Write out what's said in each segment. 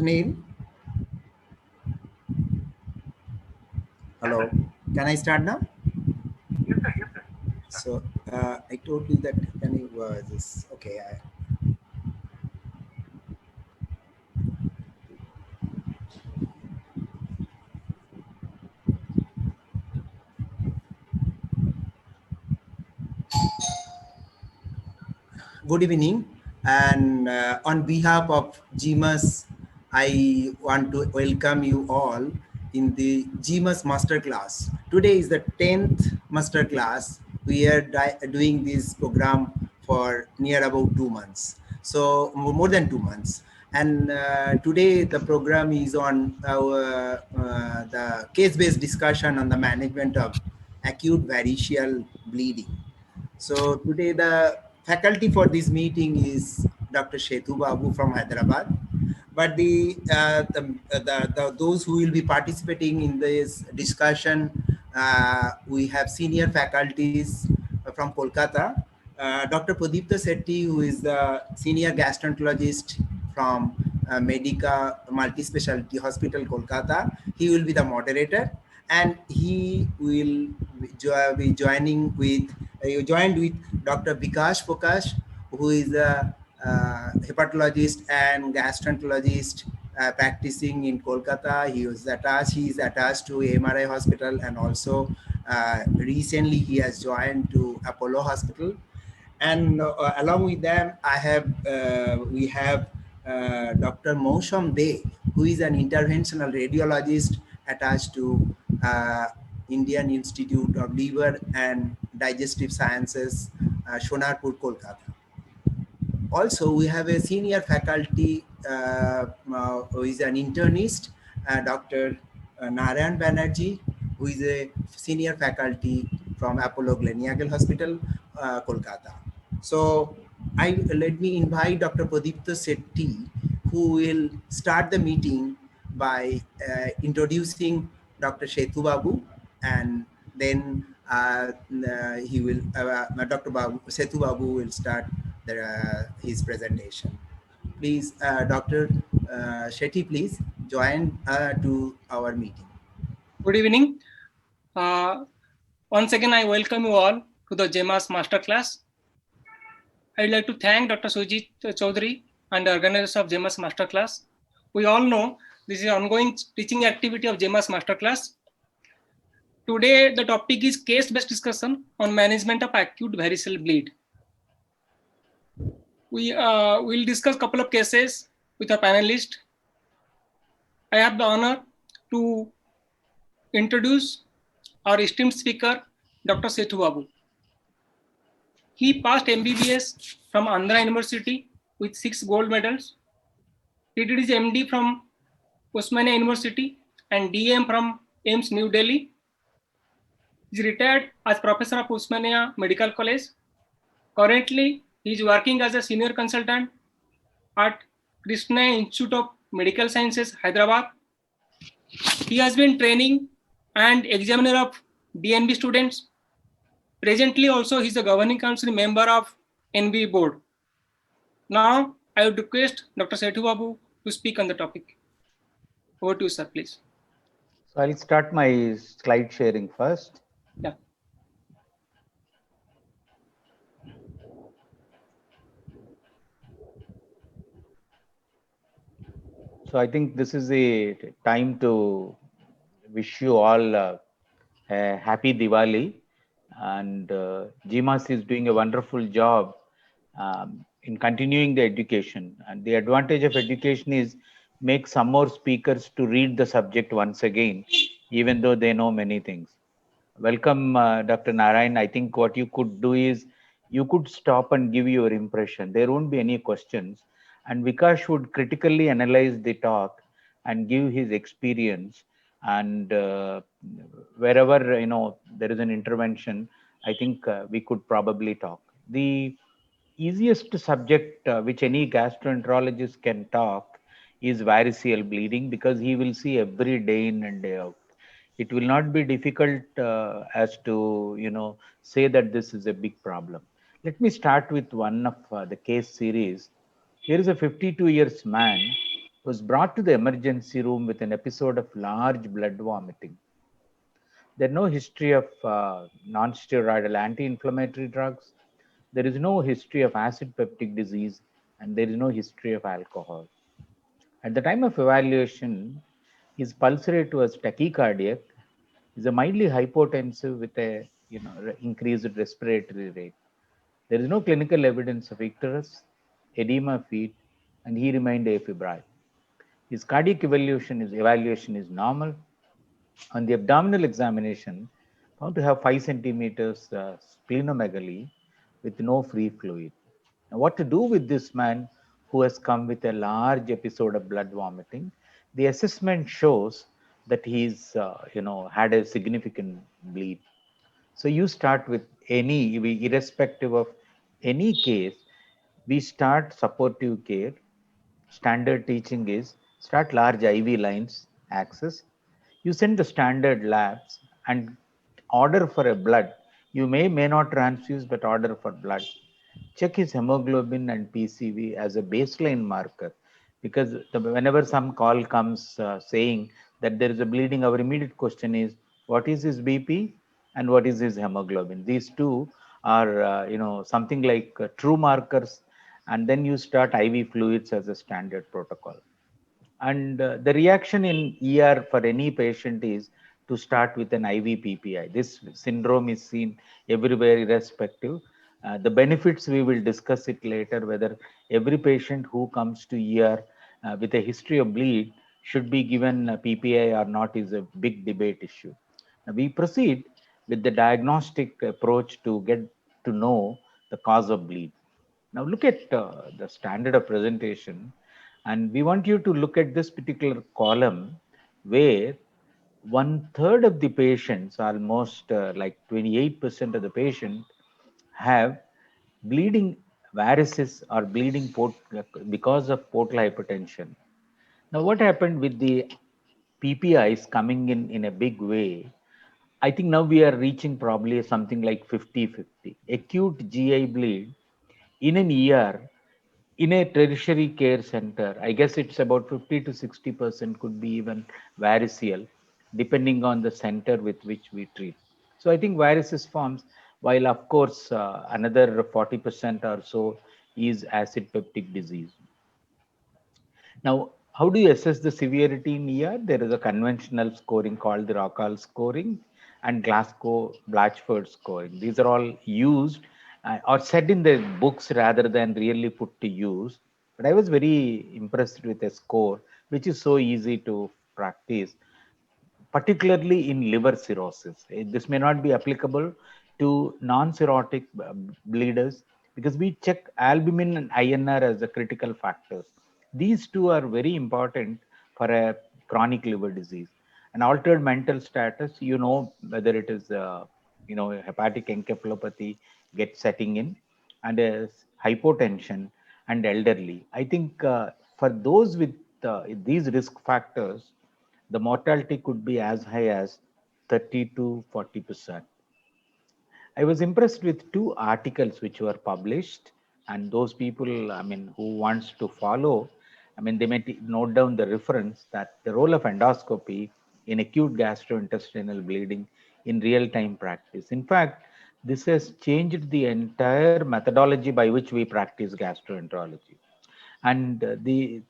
Sunil, hello. Can I start now? Yes, sir. Yes, sir. So I told you that can you this okay. Good evening, and on behalf of Gemas, I want to welcome you all in the Gemas Masterclass. Today is the 10th Masterclass. We are doing this program for near about 2 months, so more than 2 months. And today the program is on the case-based discussion on the management of acute variceal bleeding. So today the faculty for this meeting is Dr. Shetu Babu from Hyderabad. But those who will be participating in this discussion, we have senior faculties from Kolkata. Dr. Pradipta Sethi, who is the senior gastroenterologist from Medica Multispecialty Hospital, Kolkata. He will be the moderator, and he will be joining with joined with Dr. Vikash Pokash, who is a hepatologist and gastroenterologist practicing in Kolkata. He is attached to MRI hospital, and also recently he has joined to Apollo Hospital. And along with them, we have Dr. Mousham Dey, who is an interventional radiologist attached to uh, Indian Institute of Liver and Digestive Sciences, Shonarpur, Kolkata. Also, we have a senior faculty who is an internist, Dr. Narayan Banerjee, who is a senior faculty from Apollo Gleneagle Hospital, Kolkata. So let me invite Dr. Pradipta Sethi, who will start the meeting by introducing Dr. Shetu Babu, and then Dr. Setu Babu will start his presentation. Please, Dr. Shetty, please join to our meeting. Good evening. Once again, I welcome you all to the Gemas Masterclass. I'd like to thank Dr. Sujit Chaudhary and the organizers of Gemas Masterclass. We all know this is an ongoing teaching activity of Gemas Masterclass. Today, the topic is case-based discussion on management of acute varicose bleed. We will discuss a couple of cases with our panelists. I have the honor to introduce our esteemed speaker, Dr. Sethu Babu. He passed MBBS from Andhra University with 6 gold medals. He did his MD from Osmania University and DM from AIIMS New Delhi. He is retired as professor of Osmania Medical College. Currently, he is working as a senior consultant at Krishna Institute of Medical Sciences, Hyderabad. He has been training and examiner of DNB students. Presently, also, he is a governing council member of NB board. Now, I would request Dr. Sethu Babu to speak on the topic. Over to you, sir, please. So I'll start my slide sharing first. Yeah. So I think this is a time to wish you all a happy Diwali, and GMAS is doing a wonderful job in continuing the education. And the advantage of education is make some more speakers to read the subject once again, even though they know many things. Welcome, Dr. Narayan. I think what you could do is you could stop and give your impression. There won't be any questions. And Vikash would critically analyze the talk and give his experience. And wherever there is an intervention, I think we could probably talk. The easiest subject which any gastroenterologist can talk is variceal bleeding, because he will see every day in and day out. It will not be difficult as to say that this is a big problem. Let me start with one of the case series. Here is a 52 years man was brought to the emergency room with an episode of large blood vomiting. There's no history of non-steroidal anti-inflammatory drugs. There is no history of acid peptic disease, and there is no history of alcohol. At the time of evaluation, his pulse rate was tachycardic. He's a mildly hypotensive with a increased respiratory rate. There is no clinical evidence of icterus, edema of feet, and he remained afebrile. His cardiac evaluation is normal. On the abdominal examination, found to have 5 centimeters splenomegaly with no free fluid. Now, what to do with this man who has come with a large episode of blood vomiting? The assessment shows that he's, had a significant bleed. So you start with irrespective of any case, we start supportive care. Standard teaching is start large IV lines, access. You send the standard labs and order for a blood. You may not transfuse, but order for blood. Check his hemoglobin and PCV as a baseline marker, because whenever some call comes saying that there is a bleeding, our immediate question is what is his BP and what is his hemoglobin. These two are something like true markers, and then you start IV fluids as a standard protocol. And the reaction in ER for any patient is to start with an IV PPI. This syndrome is seen everywhere, irrespective. The benefits we will discuss it later. Whether every patient who comes to ER with a history of bleed should be given a PPI or not is a big debate issue. Now we proceed with the diagnostic approach to get to know the cause of bleed. Now look at the standard of presentation, and we want you to look at this particular column where one third of the patients, almost like 28% of the patient, have bleeding varices or bleeding because of portal hypertension. Now, what happened with the PPIs coming in a big way? I think now we are reaching probably something like 50-50. Acute GI bleed in an ER, in a tertiary care center, I guess it's about 50 to 60% could be even variceal, depending on the center with which we treat. So I think varices forms, while of course another 40% or so is acid peptic disease. Now, how do you assess the severity in ER? There is a conventional scoring called the Rockall scoring and Glasgow Blatchford scoring. These are all used or said in the books rather than really put to use. But I was very impressed with a score, which is so easy to practice, particularly in liver cirrhosis. This may not be applicable to non-cirrhotic bleeders because we check albumin and INR as the critical factors. These two are very important for a chronic liver disease. An altered mental status, whether it is hepatic encephalopathy gets setting in, and hypotension and elderly. I think for those with these risk factors, the mortality could be as high as 30 to 40%. I was impressed with two articles which were published, and those people, who wants to follow, they may note down the reference that the role of endoscopy in acute gastrointestinal bleeding in real-time practice. In fact, this has changed the entire methodology by which we practice gastroenterology. And the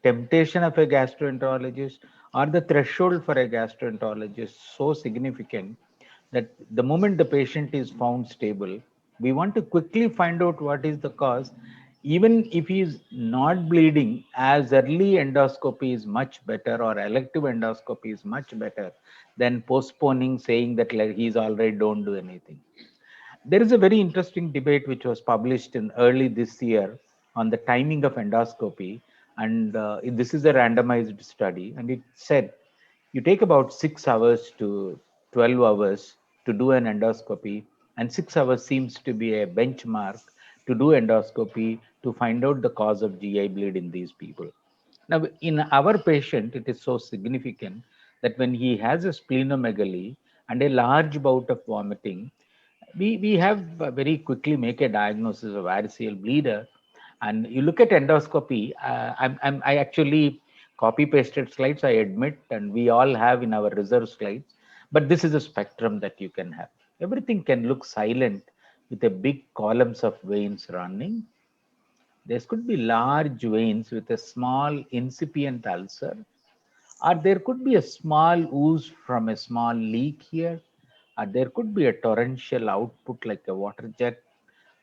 temptation of a gastroenterologist or the threshold for a gastroenterologist so significant that the moment the patient is found stable, we want to quickly find out what is the cause. Even if he is not bleeding, as early endoscopy is much better, or elective endoscopy is much better than postponing, saying that like he's all right, don't do anything. There is a very interesting debate which was published in early this year on the timing of endoscopy, and this is a randomized study, and it said you take about 6 hours to 12 hours to do an endoscopy, and 6 hours seems to be a benchmark to do endoscopy to find out the cause of GI bleed in these people. Now, in our patient, it is so significant that when he has a splenomegaly and a large bout of vomiting, we have very quickly make a diagnosis of variceal bleeder, And you look at endoscopy, I actually copy pasted slides, I admit, and we all have in our reserve slides, but this is a spectrum that you can have. Everything can look silent with a big columns of veins running. There could be large veins with a small incipient ulcer, or there could be a small ooze from a small leak here, or there could be a torrential output like a water jet.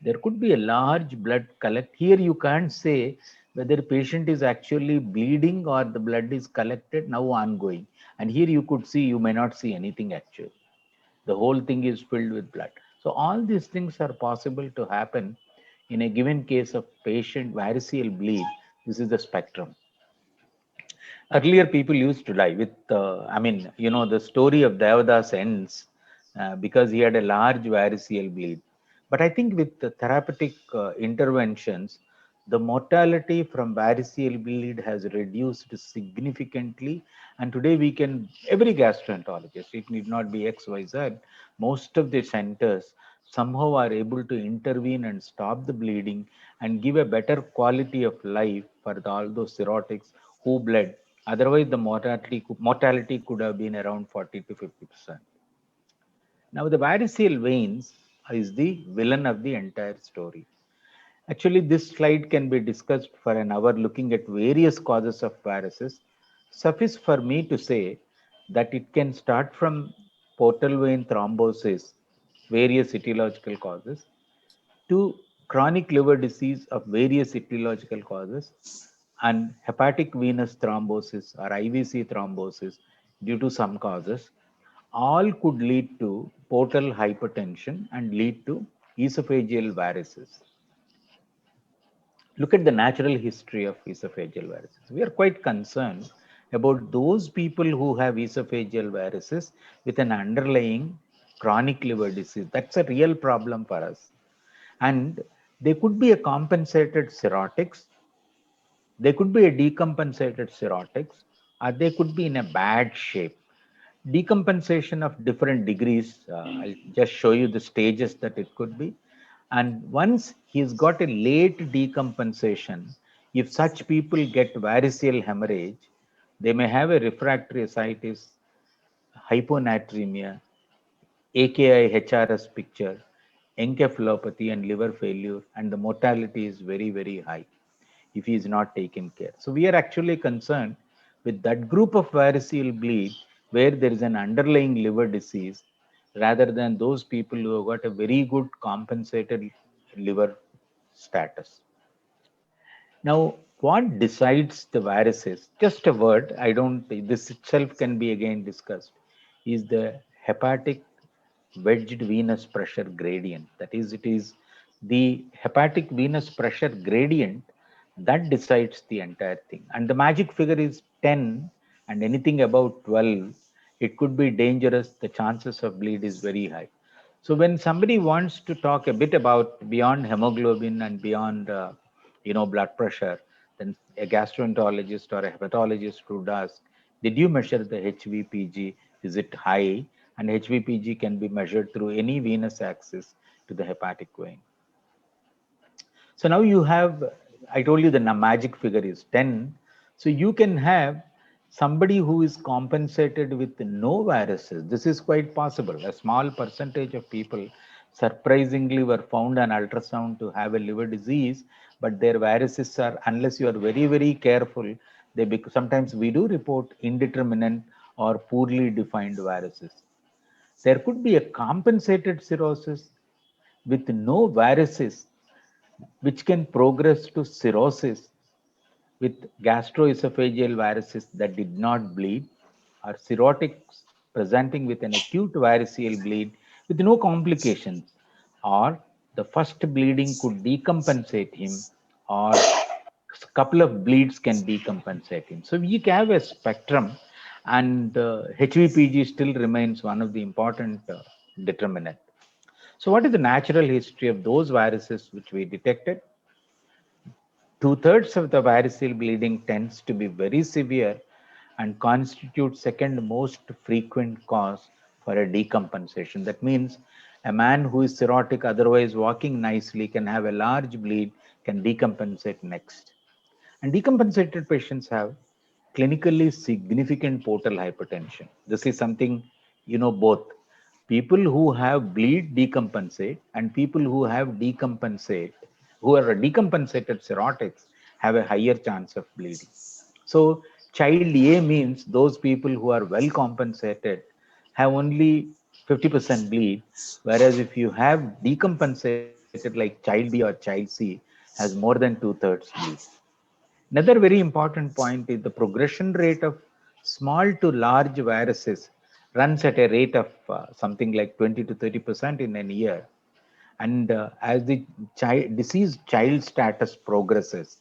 There could be a large blood collect. Here you can't say whether patient is actually bleeding or the blood is collected now ongoing. And here you could see, you may not see anything actually. The whole thing is filled with blood. So all these things are possible to happen in a given case of patient variceal bleed. This is the spectrum. Earlier people used to die with the story of Devadas ends because he had a large variceal bleed. But I think with the therapeutic interventions, the mortality from variceal bleed has reduced significantly, and today we can, every gastroenterologist, it need not be XYZ, most of the centers somehow are able to intervene and stop the bleeding and give a better quality of life for all those cirrhotics who bled. Otherwise, the mortality could have been around 40 to 50%. Now, the variceal veins is the villain of the entire story. Actually, this slide can be discussed for an hour looking at various causes of varices. Suffice for me to say that it can start from portal vein thrombosis, various etiological causes, to chronic liver disease of various etiological causes, and hepatic venous thrombosis or IVC thrombosis due to some causes, all could lead to portal hypertension and lead to esophageal varices. Look at the natural history of esophageal varices. We are quite concerned about those people who have esophageal varices with an underlying chronic liver disease. That's a real problem for us. And they could be a compensated cirrhotics, they could be a decompensated cirrhotics, or they could be in a bad shape. Decompensation of different degrees, I'll just show you the stages that it could be. And once he's got a late decompensation, if such people get variceal hemorrhage, they may have a refractory ascites, hyponatremia, AKI HRS picture, encephalopathy, and liver failure, and the mortality is very, very high if he is not taken care. So we are actually concerned with that group of variceal bleed where there is an underlying liver disease rather than those people who have got a very good compensated liver status. Now, what decides the varices? Just a word, I don't, this itself can be again discussed, is the hepatic wedged venous pressure gradient. That is, it is the hepatic venous pressure gradient that decides the entire thing. And the magic figure is 10, and anything above 12, it could be dangerous. The chances of bleed is very high. So when somebody wants to talk a bit about beyond hemoglobin and beyond blood pressure, then a gastroenterologist or a hepatologist would ask, did you measure the HVPG? Is it high? And HVPG can be measured through any venous axis to the hepatic vein. So now you have, I told you the magic figure is 10. So you can have somebody who is compensated with no varices. This is quite possible. A small percentage of people surprisingly were found on ultrasound to have a liver disease, but their varices are, unless you are very, very careful, sometimes we do report indeterminate or poorly defined varices. There could be a compensated cirrhosis with no varices, which can progress to cirrhosis with gastroesophageal varices that did not bleed, or cirrhotics presenting with an acute variceal bleed with no complications, or the first bleeding could decompensate him, or a couple of bleeds can decompensate him. So we have a spectrum, and HVPG still remains one of the important determinant. So what is the natural history of those varices which we detected? Two-thirds of the variceal bleeding tends to be very severe and constitutes second most frequent cause for a decompensation. That means a man who is cirrhotic, otherwise walking nicely, can have a large bleed can decompensate next. And decompensated patients have clinically significant portal hypertension. This is something, both people who have bleed decompensate and people who have decompensate, who are decompensated cirrhotics, have a higher chance of bleeding. So child A means those people who are well compensated have only 50% bleed, whereas if you have decompensated like child B or child C, has more than two-thirds bleed. Another very important point is the progression rate of small to large varices runs at a rate of something like 20 to 30% in a year. And as the disease child status progresses,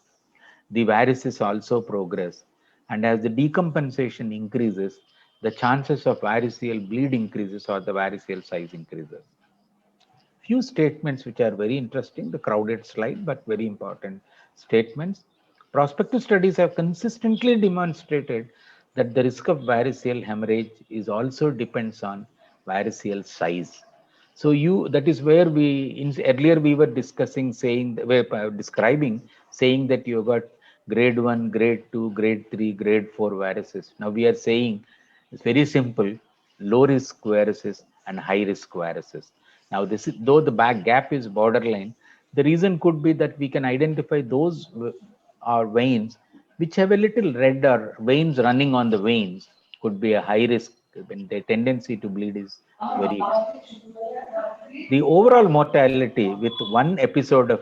the varices also progress. And as the decompensation increases, the chances of variceal bleed increases or the variceal size increases. Few statements which are very interesting, the crowded slide, but very important statements. Prospective studies have consistently demonstrated that the risk of variceal hemorrhage is also depends on variceal size. So that is where earlier we were discussing, saying, we were describing, saying that you got grade 1, grade 2, grade 3, grade 4 varices. Now we are saying it's very simple, low risk varices and high risk varices. Now, this is, though the back gap is borderline, the reason could be that we can identify those veins which have a little red or veins running on the veins could be a high risk when the tendency to bleed is very high. The overall mortality with one episode of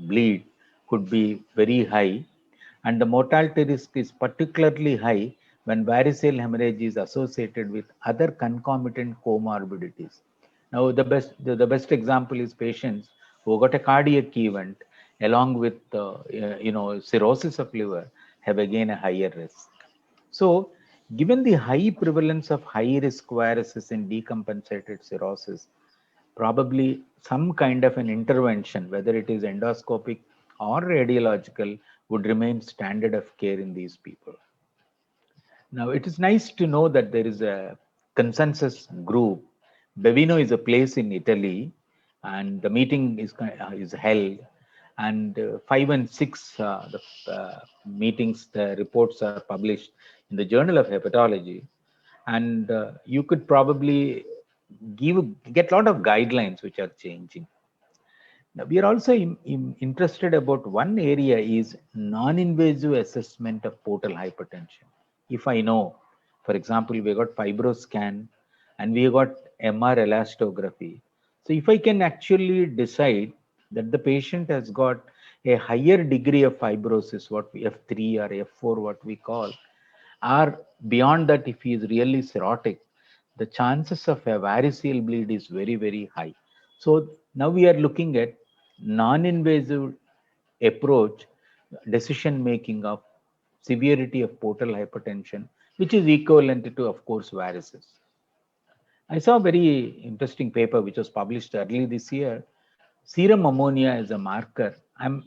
bleed could be very high, and the mortality risk is particularly high when variceal hemorrhage is associated with other concomitant comorbidities. Now, the best example is patients who got a cardiac event along with cirrhosis of liver have again a higher risk. So, given the high prevalence of high risk varices in decompensated cirrhosis, probably some kind of an intervention, whether it is endoscopic or radiological, would remain standard of care in these people. Now, it is nice to know that there is a consensus group. Bevino is a place in Italy, and the meeting is held. And 5 and 6, the meetings, the reports are published in the Journal of Hepatology. And you could probably get a lot of guidelines which are changing. Now, we are also interested about one area is non-invasive assessment of portal hypertension. If I know, for example, we got fibroscan and we got MR elastography. So if I can actually decide that the patient has got a higher degree of fibrosis, what we F3 or F4, what we call, or beyond that, if he is really cirrhotic, the chances of a variceal bleed is very, very high. So now we are looking at non-invasive approach, decision making of severity of portal hypertension, which is equivalent to, of course, varices. I saw a very interesting paper which was published early this year. Serum ammonia is a marker.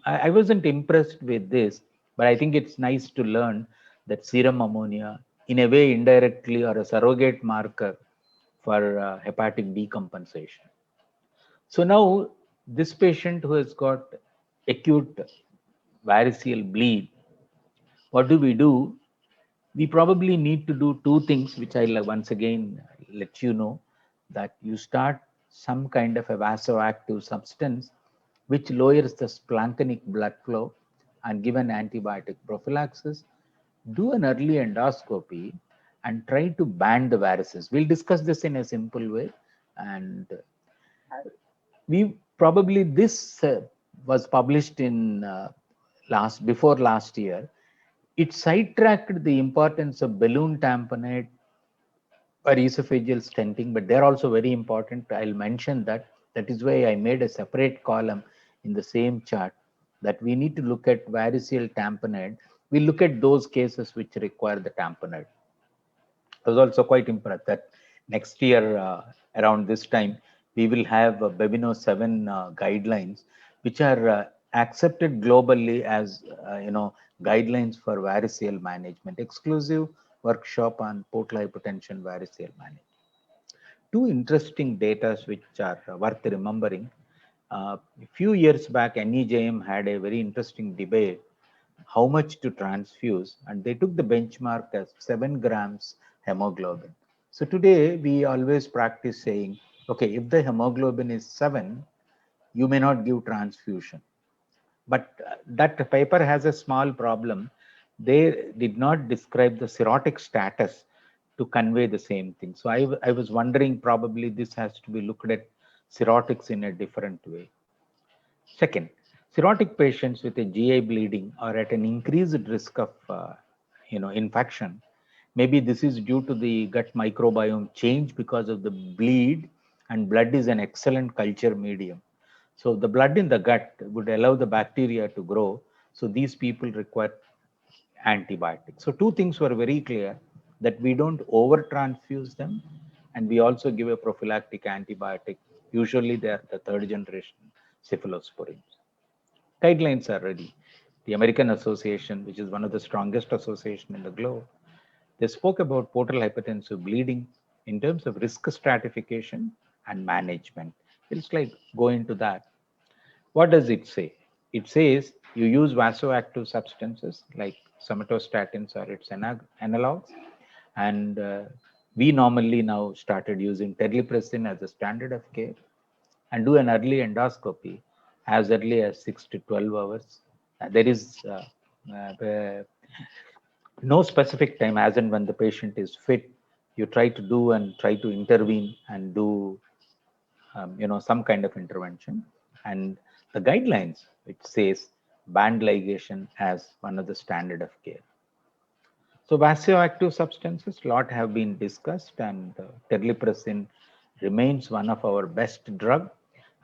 I wasn't impressed with this, but I think it's nice to learn that serum ammonia, in a way, indirectly or a surrogate marker for hepatic decompensation. So now this patient who has got acute variceal bleed, what do? We probably need to do two things, which I'll once again let you know, that you start some kind of a vasoactive substance which lowers the splanchnic blood flow and give an antibiotic prophylaxis, do an early endoscopy and try to band the varices. We'll discuss this in a simple way. And we probably, this was published in before last year. It sidetracked the importance of balloon tamponade or esophageal stenting, but they're also very important. I'll mention that. That is why I made a separate column in the same chart that we need to look at variceal tamponade. We look at those cases which require the tamponade. I was also quite impressed that next year around this time, we will have Bevino 7 guidelines, which are accepted globally as guidelines for variceal management, exclusive workshop on portal hypertension variceal management. Two interesting data which are worth remembering. A few years back, NEJM had a very interesting debate how much to transfuse, and they took the benchmark as 7 grams hemoglobin. So today we always practice saying, okay, if the hemoglobin is 7, you may not give transfusion. But that paper has a small problem. They did not describe the cirrhotic status to convey the same thing. So I was wondering, probably this has to be looked at cirrhotics in a different way. Second, cirrhotic patients with a GI bleeding are at an increased risk of infection. Maybe this is due to the gut microbiome change because of the bleed, and blood is an excellent culture medium. So the blood in the gut would allow the bacteria to grow. So these people require antibiotics. So two things were very clear, that we don't over transfuse them, and we also give a prophylactic antibiotic. Usually they are the third generation cephalosporins. Guidelines are ready. The American Association, which is one of the strongest association in the globe, they spoke about portal hypertensive bleeding in terms of risk stratification and management. It's like go into that. What does it say? It says you use vasoactive substances like somatostatins or its analogs, and we normally now started using terlipressin as a standard of care, and do an early endoscopy as early as 6 to 12 hours. There is no specific time, as and when the patient is fit, you try to do and try to intervene and do some kind of intervention. And the guidelines, which says band ligation as one of the standard of care. So vasoactive substances, lot have been discussed, and terlipressin remains one of our best drug.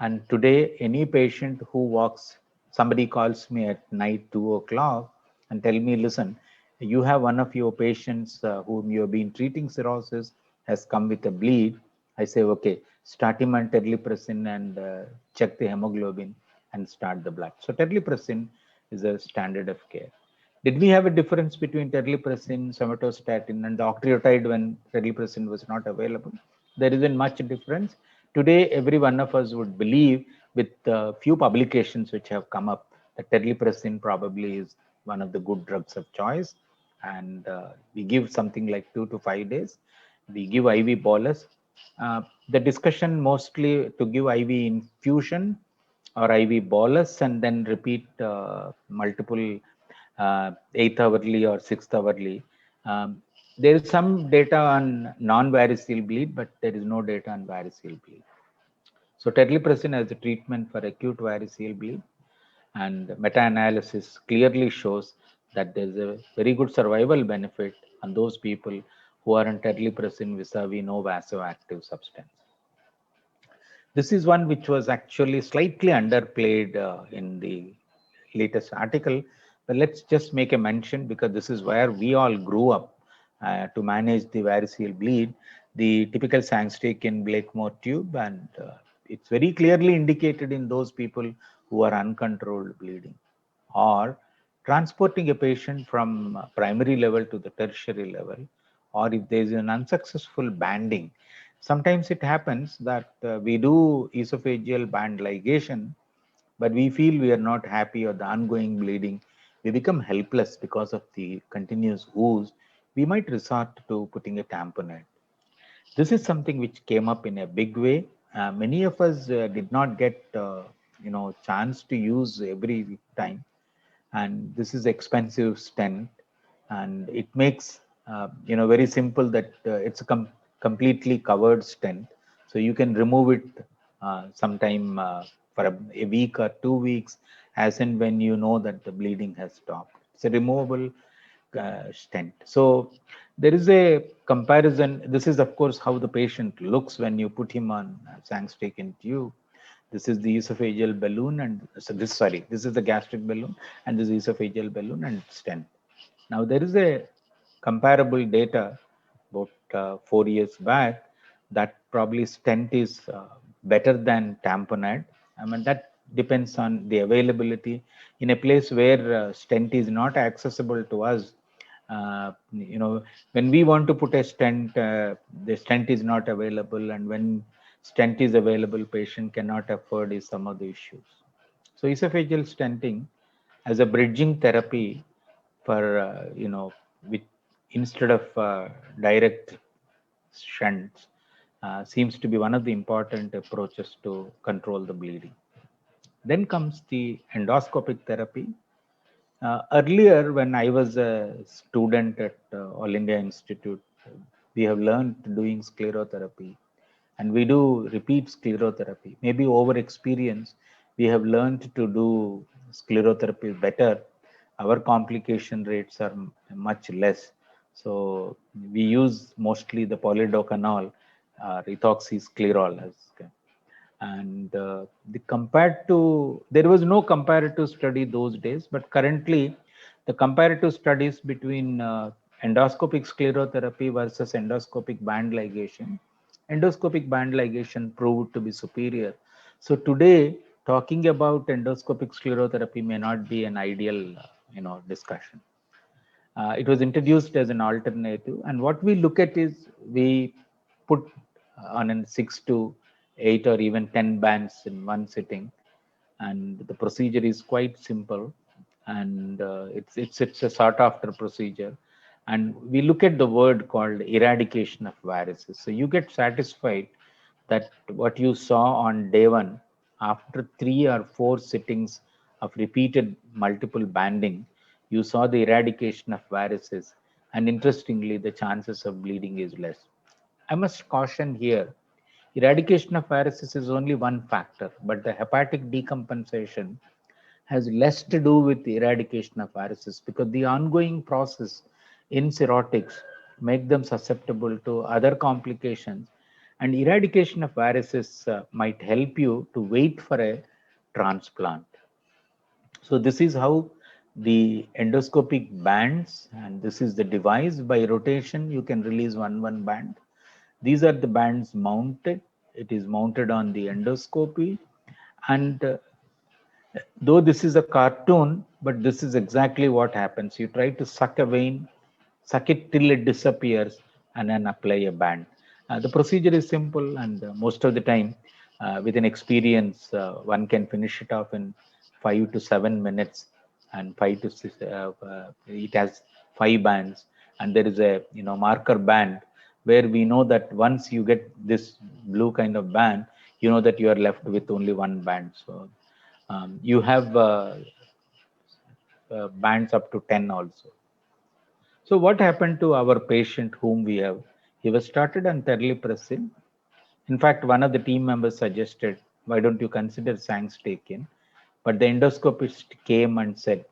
And today, any patient who walks, somebody calls me at night 2 o'clock and tell me, listen, you have one of your patients whom you have been treating cirrhosis has come with a bleed. I say, okay, start him on terlipressin and check the hemoglobin and start the blood. So terlipressin is a standard of care. Did we have a difference between terlipressin, somatostatin, and the octreotide when terlipressin was not available? There isn't much difference. Today, every one of us would believe, with a few publications which have come up, that terlipressin probably is one of the good drugs of choice. And we give something like 2 to 5 days. We give IV bolus. The discussion mostly to give IV infusion or IV bolus and then repeat multiple 8th hourly or 6th hourly. There is some data on non-varicose bleed, but there is no data on varicose bleed. So terlipressin as a treatment for acute varicose bleed, and meta-analysis clearly shows that there is a very good survival benefit on those people who are on terlipressin vis-a-vis no vasoactive substance. This is one which was actually slightly underplayed in the latest article, but let's just make a mention because this is where we all grew up to manage the varicose bleed, the typical Sangstake in Blakemore tube, and it's very clearly indicated in those people who are uncontrolled bleeding, or transporting a patient from primary level to the tertiary level, or if there is an unsuccessful banding. Sometimes it happens that we do esophageal band ligation, but we feel we are not happy or the ongoing bleeding. We become helpless because of the continuous ooze. We might resort to putting a tamponade. This is something which came up in a big way. Many of us did not get chance to use every time, and this is expensive stent, and it makes very simple that it's a completely covered stent, so you can remove it sometime for a week or 2 weeks, as and when you know that the bleeding has stopped. It's a removable stent. So there is a comparison. This is of course how the patient looks when you put him on Sangstake in tube. This is the esophageal balloon, and so this is the gastric balloon, and this is esophageal balloon and stent. Now there is a comparable data about 4 years back that probably stent is better than tamponade. I mean, that depends on the availability in a place where stent is not accessible to us. When we want to put a stent, the stent is not available, and when stent is available, patient cannot afford is some of the issues. So esophageal stenting as a bridging therapy for with instead of direct shunts seems to be one of the important approaches to control the bleeding. Then comes the endoscopic therapy. Earlier, when I was a student at All India Institute, we have learned doing sclerotherapy, and we do repeat sclerotherapy. Maybe over experience, we have learned to do sclerotherapy better. Our complication rates are much less. So we use mostly the polydocanol, ethoxysclerol as and the compared to there was no comparative study those days, but currently the comparative studies between endoscopic sclerotherapy versus endoscopic band ligation, endoscopic band ligation proved to be superior. So today talking about endoscopic sclerotherapy may not be an ideal discussion. It was introduced as an alternative, and what we look at is we put on a 6 to 8 or even 10 bands in one sitting, and the procedure is quite simple, and it's a sought after procedure. And we look at the word called eradication of varices. So you get satisfied that what you saw on day one, after 3 or 4 sittings of repeated multiple banding, you saw the eradication of varices, and interestingly, the chances of bleeding is less. I must caution here, eradication of varices is only one factor, but the hepatic decompensation has less to do with the eradication of viruses, because the ongoing process in cirrhotics make them susceptible to other complications, and eradication of viruses might help you to wait for a transplant. So this is how the endoscopic bands, and this is the device. By rotation you can release one band. These are the bands mounted. It is mounted on the endoscopy, and though this is a cartoon, but this is exactly what happens. You try to suck a vein, suck it till it disappears, and then apply a band. The procedure is simple, and most of the time, with an experience, one can finish it off in 5 to 7 minutes, and 5 to 6. It has 5 bands, and there is a marker band where we know that once you get this blue kind of band, you know that you are left with only one band. So you have bands up to 10 also. So what happened to our patient whom we have? He was started on terlipressin. In fact, one of the team members suggested, why don't you consider Sangstakin? But the endoscopist came and said,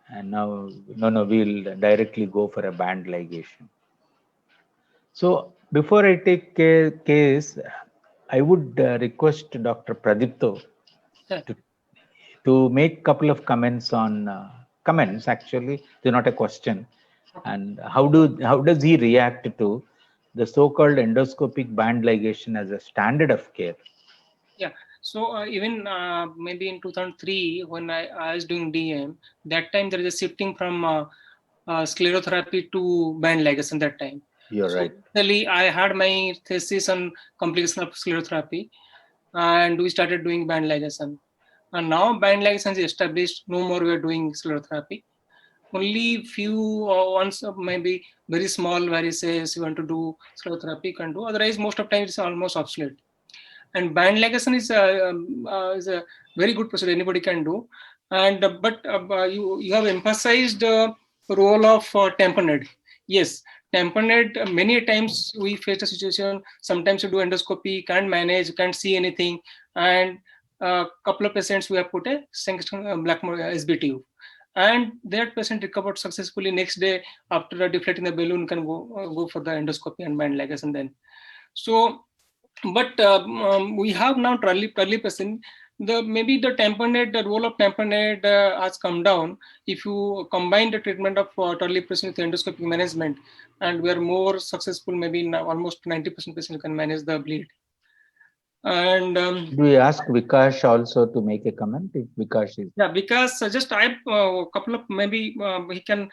and now, no, we'll directly go for a band ligation. So before I take case, I would request Dr. Pradipto to make a couple of comments on comments. Actually, they're not a question. And how does he react to the so-called endoscopic band ligation as a standard of care? Yeah. So even maybe in 2003, when I was doing DM, that time there is a shifting from sclerotherapy to band ligation that time. You're So right. initially I had my thesis on complication of sclerotherapy, and we started doing band ligation. And now band ligation is established. No more we are doing sclerotherapy. Only few once maybe very small varices you want to do sclerotherapy can do. Otherwise, most of the time it's almost obsolete. And band ligation is a very good procedure anybody can do. And but you have emphasized the role of tamponade. Yes, tamponade. Many times we face a situation. Sometimes you do endoscopy, can't manage, can't see anything, and a couple of patients we have put a Blackmore SBTU, and that patient recovered successfully. Next day after deflating the balloon, can go for the endoscopy and band ligation then. So but we have now terlipressin. Maybe the tamponade, the role of tamponade has come down. If you combine the treatment of terlipressin with endoscopic management, and we are more successful, maybe now almost 90% patient can manage the bleed. And Do we ask Vikash also to make a comment? If Vikash is yeah, because just I a couple of maybe he can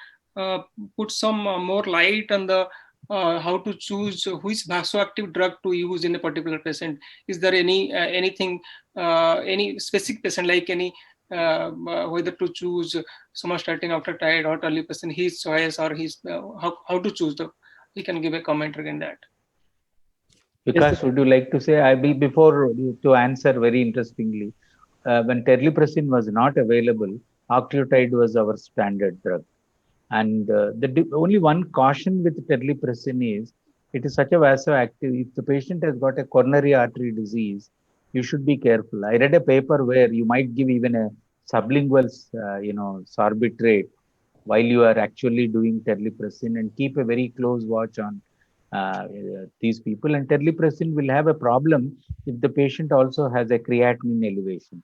put some more light on the how to choose which vasoactive drug to use in a particular patient? Is there anything, any specific patient, like any whether to choose somatostatin after tide or terlipressin, his choice, or his how to choose the? You can give a comment regarding that. Vikas, would you like to say? I will before to answer very interestingly. When terlipressin was not available, octreotide was our standard drug. And only one caution with terlipressin is it is such a vasoactive. If the patient has got a coronary artery disease, you should be careful. I read a paper where you might give even a sublingual, sorbitrate while you are actually doing terlipressin, and keep a very close watch on these people. And terlipressin will have a problem if the patient also has a creatinine elevation.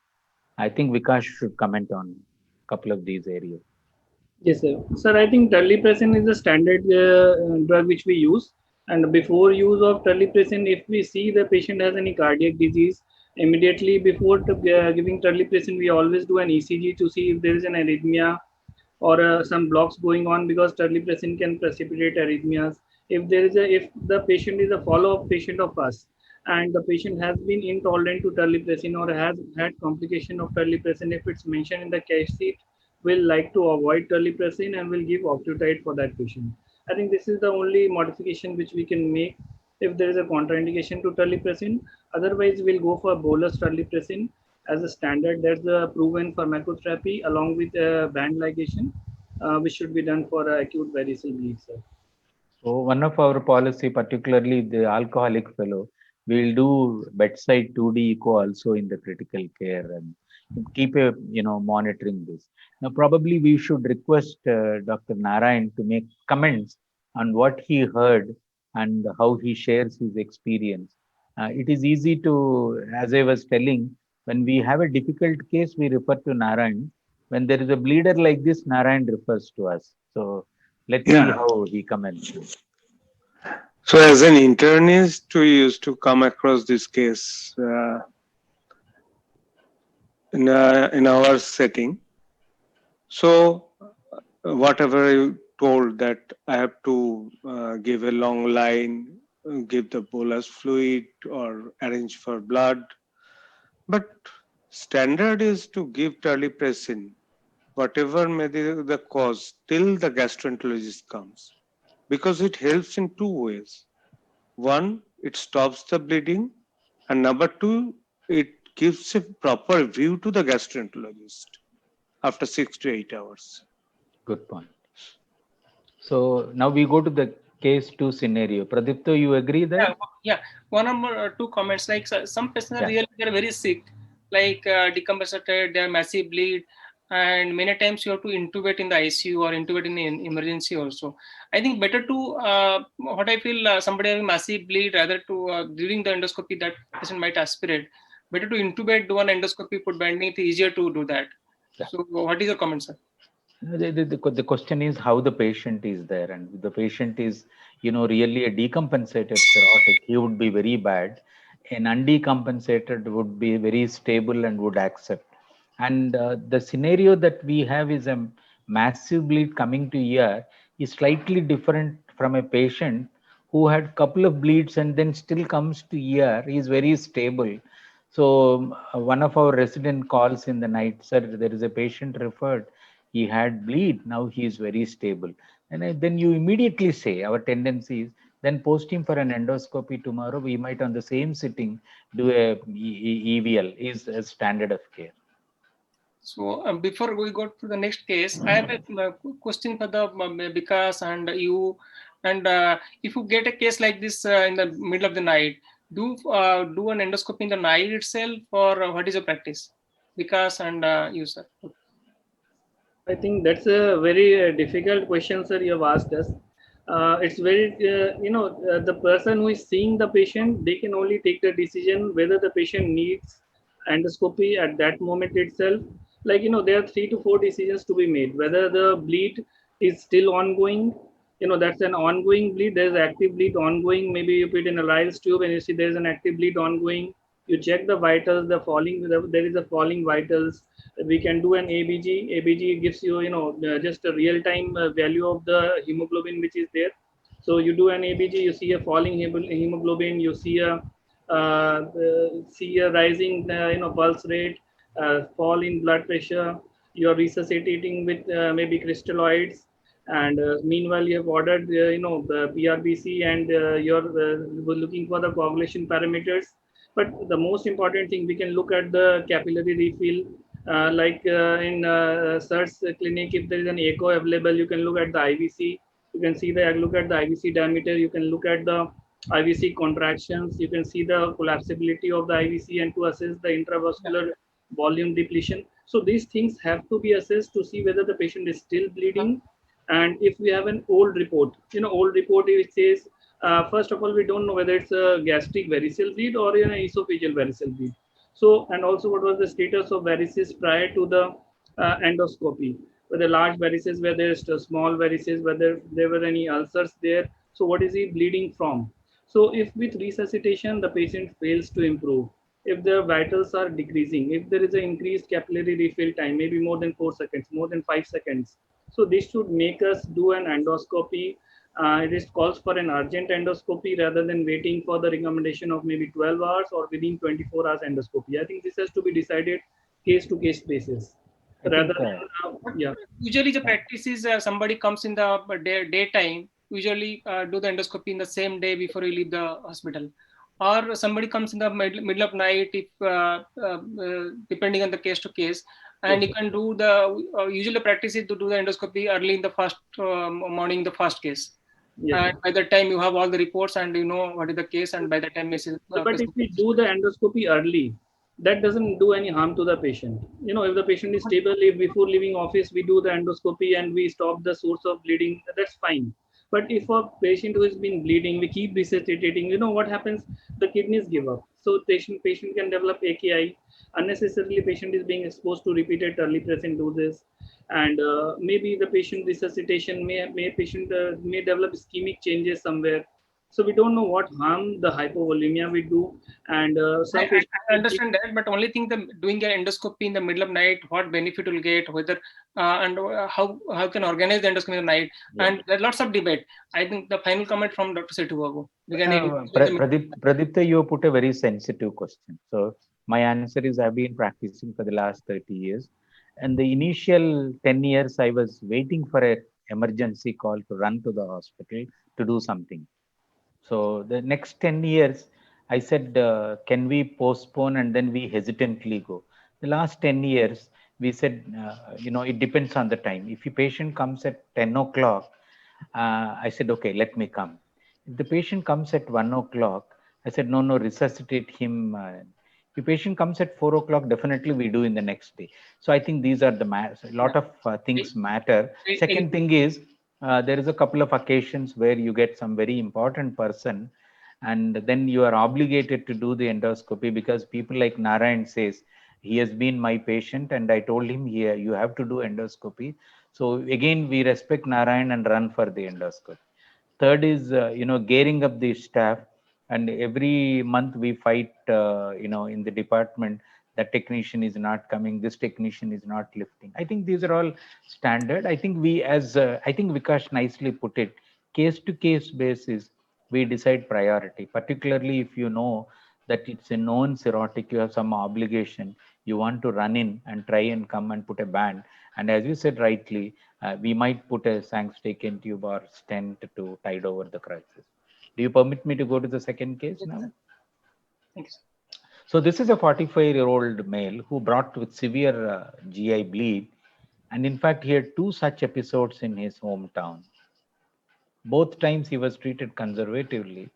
I think Vikas should comment on a couple of these areas. Yes, sir. Sir, I think terlipressin is the standard drug which we use. And before use of terlipressin, if we see the patient has any cardiac disease, immediately before giving terlipressin, we always do an ECG to see if there is an arrhythmia or some blocks going on, because terlipressin can precipitate arrhythmias. If the patient is a follow-up patient of us and the patient has been intolerant to terlipressin or has had complication of terlipressin, if it's mentioned in the case sheet, will like to avoid terlipressin and will give octreotide for that patient. I think this is the only modification which we can make if there is a contraindication to terlipressin. Otherwise, we'll go for bolus terlipressin as a standard. That's the proven pharmacotherapy along with band ligation, which should be done for acute varicose bleeds. So one of our policy, particularly the alcoholic fellow, will do bedside 2D echo also in the critical care, and keep a monitoring this. Now probably we should request Dr. Narayan to make comments on what he heard and how he shares his experience. It is easy to, as I was telling, when we have a difficult case, we refer to Narayan. When there is a bleeder like this, Narayan refers to us. So let's see Yeah. how he comments. So as an internist, we used to come across this case in our setting. So whatever you told that I have to give a long line, give the bolus fluid or arrange for blood. But standard is to give terlipressin, whatever may be the cause, till the gastroenterologist comes. Because it helps in two ways. One, it stops the bleeding, and number two, it gives a proper view to the gastroenterologist after 6 to 8 hours. Good point. So now we go to the case 2 scenario. Pradipto, you agree Yeah, that? yeah. One or two comments. Like some patients are Yeah. really, they're very sick, like decompensated, they are massive bleed, and many times you have to intubate in the ICU or intubate in emergency also. I think better to what I feel, somebody having massive bleed, rather to during the endoscopy that patient might aspirate. Better to intubate, do an endoscopy, put banding. It's easier to do that. Yeah. So, what is your comment, sir? The question is how the patient is there, and if the patient is really a decompensated cirrhotic, he would be very bad. An undecompensated would be very stable and would accept. And the scenario that we have is a massive bleed coming to ER is slightly different from a patient who had couple of bleeds and then still comes to ER. He is very stable. So one of our resident calls in the night, sir, there is a patient referred, he had bleed, now he is very stable. And then you immediately say, our tendency is, then post him for an endoscopy tomorrow. We might on the same sitting do a EVL, is a standard of care. So before we go to the next case, I have a question for the Vikas and you. And if you get a case like this in the middle of the night, do an endoscopy in the night itself, or what is your practice? Vikas and you, sir. I think that's a very difficult question, sir, you have asked us. It's very, the person who is seeing the patient, they can only take the decision whether the patient needs endoscopy at that moment itself. Like, there are 3 to 4 decisions to be made. Whether the bleed is still ongoing, that's an ongoing bleed. There's active bleed ongoing. Maybe you put in a Lyle's tube and you see there's an active bleed ongoing. You check the vitals, there is a falling vitals. We can do an ABG. ABG gives you, just a real time value of the hemoglobin which is there. So you do an ABG, you see a falling hemoglobin, you see a rising pulse rate, fall in blood pressure. You are resuscitating with maybe crystalloids, and meanwhile you have ordered the PRBC, and you're looking for the coagulation parameters. But the most important thing, we can look at the capillary refill. Like in SERS clinic, if there is an echo available, you can look at the IVC. You can see the look at the IVC diameter. You can look at the IVC contractions. You can see the collapsibility of the IVC, and to assess the intravascular volume depletion. So these things have to be assessed to see whether the patient is still bleeding. And if we have an old report, old report which says, first of all, we don't know whether it's a gastric varicose bleed or an esophageal varicose bleed. So, and also what was the status of varices prior to the endoscopy? Whether large varices, whether it's small varices, whether there were any ulcers there. So, what is he bleeding from? So, if with resuscitation the patient fails to improve, if the vitals are decreasing, if there is an increased capillary refill time, maybe more than 4 seconds, more than 5 seconds, so this should make us do an endoscopy. It is calls for an urgent endoscopy rather than waiting for the recommendation of maybe 12 hours or within 24 hours endoscopy. I think this has to be decided case to case basis I rather think than yeah. Usually the practice is somebody comes in the daytime, usually do the endoscopy in the same day before you leave the hospital, or somebody comes in the middle of night, if depending on the case to case, and Yes. you can do the usually practice is to do the endoscopy early in the first morning, the first case, Yes, and yes. by the time you have all the reports and you know what is the case, and by the time But if we do the endoscopy early, that doesn't do any harm to the patient. If the patient is stable, if before leaving office we do the endoscopy and we stop the source of bleeding, that's fine. But if a patient who has been bleeding, we keep resuscitating, what happens? The kidneys give up. So patient can develop AKI. Unnecessarily, patient is being exposed to repeated early present doses, and maybe the patient resuscitation may patient may develop ischemic changes somewhere. So we don't know what harm the hypovolemia will do, and some patients I understand that, but only thing the doing an endoscopy in the middle of night, what benefit will get, whether and how can organize the endoscopy in the night, yeah. and there are lots of debate. I think the final comment from Dr. Setubabu regarding Pradipta, you put a very sensitive question. So my answer is I've been practicing for the last 30 years. And the initial 10 years, I was waiting for a emergency call to run to the hospital to do something. So the next 10 years, I said, can we postpone? And then we hesitantly go. The last 10 years, we said, it depends on the time. If a patient comes at 10 o'clock, I said, okay, let me come. If the patient comes at 1 o'clock, I said, no, no, resuscitate him. If patient comes at 4 o'clock, definitely we do in the next day. So I think these are a lot of things matter. Second thing is, there is a couple of occasions where you get some very important person, and then you are obligated to do the endoscopy because people like Narayan says, he has been my patient and I told him here you have to do endoscopy. So again, we respect Narayan and run for the endoscopy. Third is, gearing up the staff. And every month we fight, in the department, that technician is not coming, this technician is not lifting. I think these are all standard. I think I think Vikash nicely put it, case to case basis, we decide priority, particularly if you know that it's a known cirrhotic, you have some obligation, you want to run in and try and come and put a band. And as you said rightly, we might put a Sangstation tube or stent to tide over the crisis. Do you permit me to go to the second case now? Thanks. So this is a 45-year-old male who brought with severe GI bleed. And in fact, he had two such episodes in his hometown. Both times he was treated conservatively.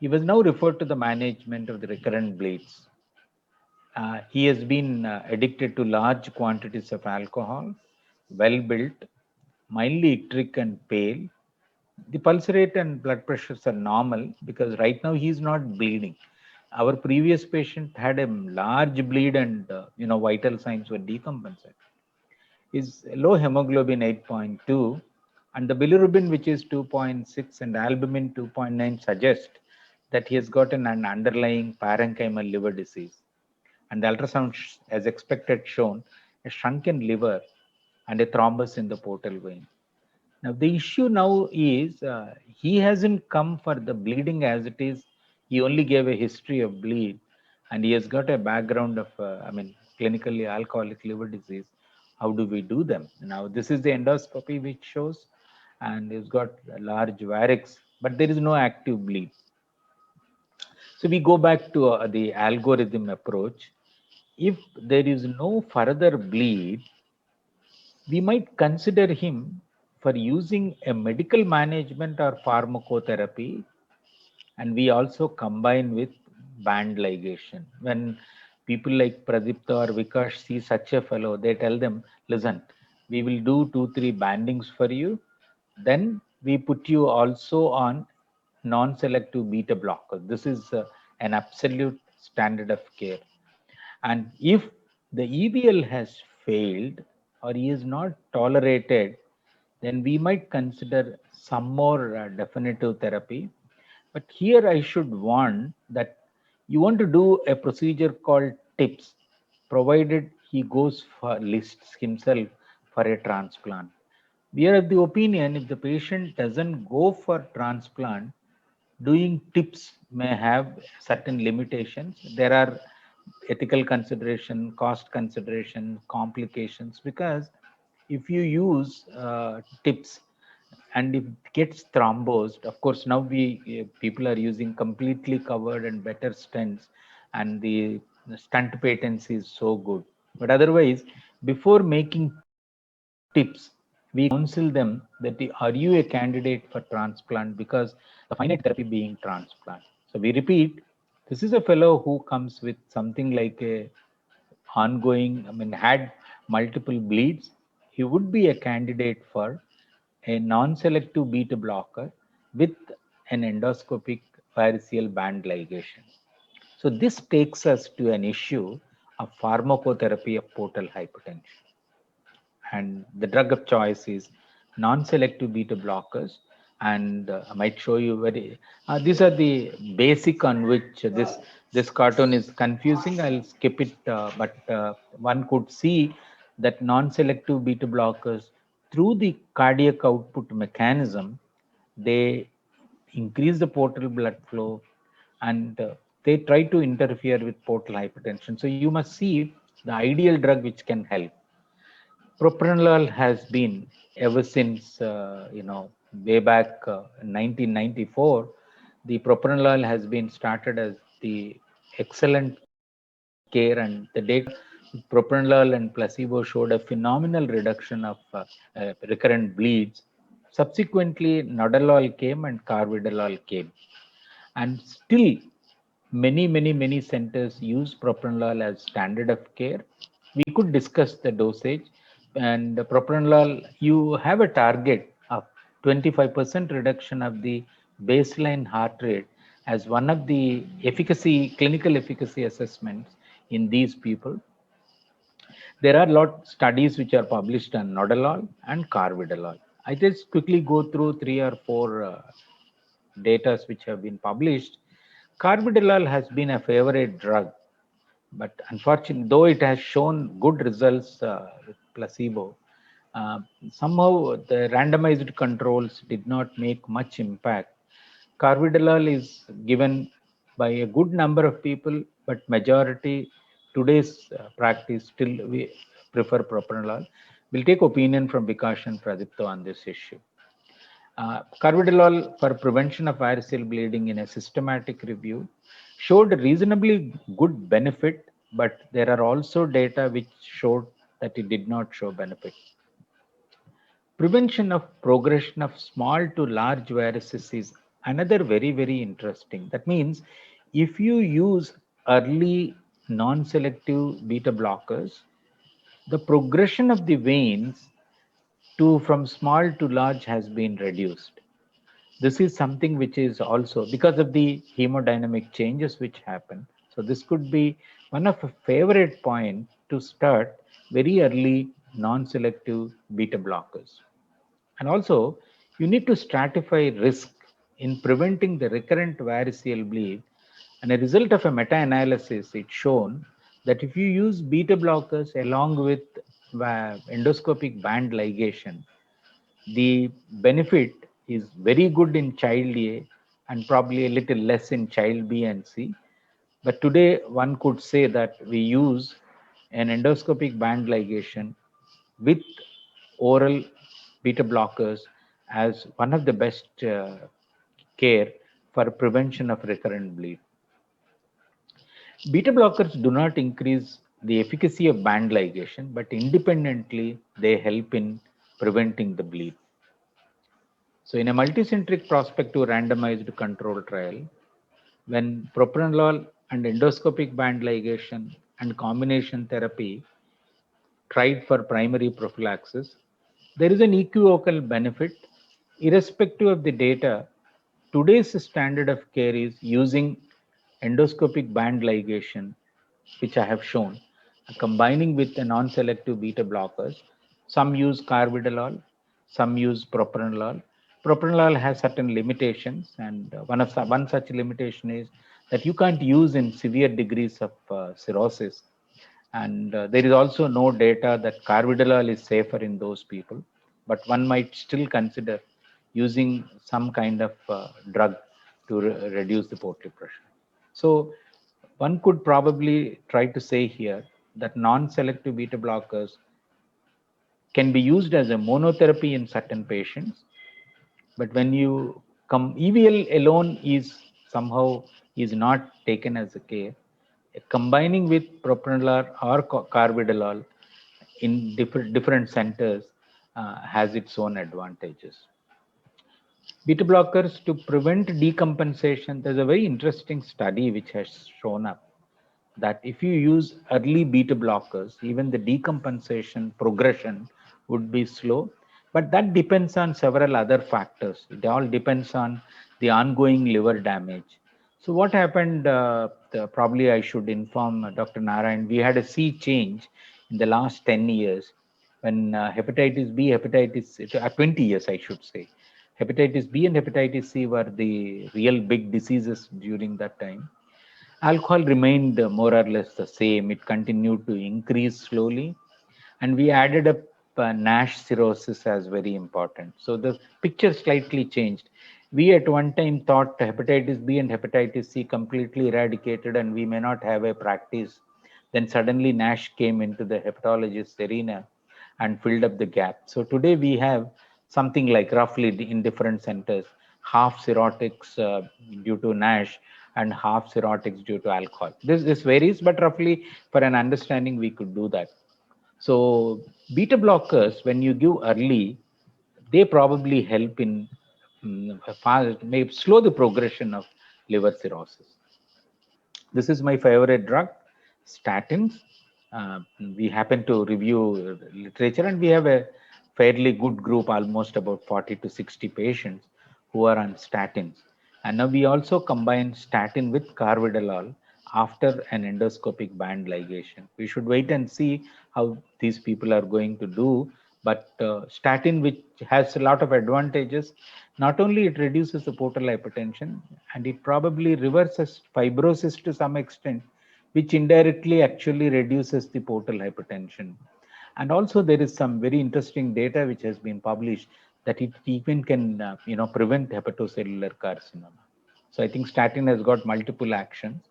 He was now referred to the management of the recurrent bleeds. He has been addicted to large quantities of alcohol, well built, mildly icteric and pale. The pulse rate and blood pressures are normal because right now he is not bleeding. Our previous patient had a large bleed and vital signs were decompensated. His low hemoglobin 8.2 and the bilirubin, which is 2.6, and albumin 2.9, suggest that he has got an underlying parenchymal liver disease. And the ultrasound, as expected, shown a shrunken liver and a thrombus in the portal vein. Now the issue now is he hasn't come for the bleeding as it is. He only gave a history of bleed, and he has got a background of, clinically alcoholic liver disease. How do we do them? Now this is the endoscopy which shows, and he's got a large varix, but there is no active bleed. So we go back to the algorithm approach. If there is no further bleed, we might consider him for using a medical management or pharmacotherapy, and we also combine with band ligation. When people like Pradipta or Vikash see such a fellow, they tell them, listen, we will do 2-3 bandings for you, then we put you also on non-selective beta blocker. This is an absolute standard of care. And if the EBL has failed or he is not tolerated, then we might consider some more definitive therapy. But here I should warn that you want to do a procedure called TIPS, provided he goes for lists himself for a transplant. We are of the opinion if the patient doesn't go for transplant, doing TIPS may have certain limitations. There are ethical consideration, cost consideration, complications, because if you use TIPS and if it gets thrombosed, of course now we people are using completely covered and better stents, and the stunt patency is so good. But otherwise, before making TIPS, we counsel them that are you a candidate for transplant, because the finite therapy being transplant. So we repeat, this is a fellow who comes with something like a ongoing, had multiple bleeds. He would be a candidate for a non-selective beta blocker with an endoscopic variceal band ligation. So this takes us to an issue of pharmacotherapy of portal hypertension, and the drug of choice is non-selective beta blockers. And I might show you very these are the basic on which this cartoon is confusing. I'll skip it, but one could see that non-selective beta blockers, through the cardiac output mechanism, they increase the portal blood flow, and they try to interfere with portal hypertension. So you must see the ideal drug which can help. Propranolol has been ever since way back 1994. The propranolol has been started as the excellent care, and the data with propranolol and placebo showed a phenomenal reduction of recurrent bleeds. Subsequently, nadolol came and carvedilol came, and still many centers use propranolol as standard of care. We could discuss the dosage, and the propranolol, you have a target of 25% reduction of the baseline heart rate as one of the clinical efficacy assessments in these people. There are a lot studies which are published on nadolol and carvedilol. I just quickly go through 3 or 4 data which have been published. Carvedilol has been a favorite drug, but unfortunately, though it has shown good results with placebo, uh, somehow the randomized controls did not make much impact. Carvedilol is given by a good number of people, but majority today's practice still we prefer propranolol. We'll take opinion from Vikash and Pradipta on this issue. Carvedilol for prevention of variceal bleeding in a systematic review showed reasonably good benefit, but there are also data which showed that it did not show benefit. Prevention of progression of small to large varices is another very interesting. That means if you use early non-selective beta blockers, the progression of the veins to from small to large has been reduced. This is something which is also because of the hemodynamic changes which happen. So this could be one of a favorite point to start very early non-selective beta blockers. And also you need to stratify risk in preventing the recurrent variceal bleed. And a result of a meta-analysis, it's shown that if you use beta blockers along with endoscopic band ligation, The benefit is very good in child A and probably a little less in child B and C. But today, one could say that we use an endoscopic band ligation with oral beta blockers as one of the best care for prevention of recurrent bleed. Beta blockers do not increase the efficacy of band ligation, but independently they help in preventing the bleed. So, in a multicentric prospective randomized control trial, when propranolol and endoscopic band ligation and combination therapy tried for primary prophylaxis, there is an equivocal benefit irrespective of the data. Today's standard of care is using endoscopic band ligation, which I have shown, combining with the non-selective beta blockers. Some use carvedilol, some use propranolol. Propranolol has certain limitations, and one such limitation is that you can't use in severe degrees of cirrhosis, and there is also no data that carvedilol is safer in those people, but one might still consider using some kind of drug to reduce the portal pressure. So one could probably try to say here that non-selective beta blockers can be used as a monotherapy in certain patients, but when you come, EVL alone is somehow is not taken as a care. Combining with propranolol or carvedilol in different centers has its own advantages. Beta blockers to prevent decompensation. There's a very interesting study which has shown up that if you use early beta blockers, even the decompensation progression would be slow. But that depends on several other factors. It all depends on the ongoing liver damage. So what happened, probably I should inform Dr. Narayan, we had a sea change in the last 10 years when hepatitis B, 20 years I should say. Hepatitis B and hepatitis C were the real big diseases during that time. Alcohol remained more or less the same. It continued to increase slowly, and we added up NASH cirrhosis as very important. So the picture slightly changed. We at one time thought hepatitis B and hepatitis C completely eradicated, and we may not have a practice. Then suddenly NASH came into the hepatologist arena and filled up the gap. So today we have something like roughly in different centers, half cirrhotics due to NASH and half cirrhotics due to alcohol. This varies, but roughly for an understanding, we could do that. So beta blockers, when you give early, they probably help in may slow the progression of liver cirrhosis. This is my favorite drug, statins. We happen to review literature, and we have a fairly good group, almost about 40 to 60 patients who are on statins. And now we also combine statin with carvedilol after an endoscopic band ligation. We should wait and see how these people are going to do. But statin, which has a lot of advantages, not only it reduces the portal hypertension, and it probably reverses fibrosis to some extent, which indirectly actually reduces the portal hypertension. And also there is some very interesting data which has been published that it even can prevent hepatocellular carcinoma. So I think statin has got multiple actions.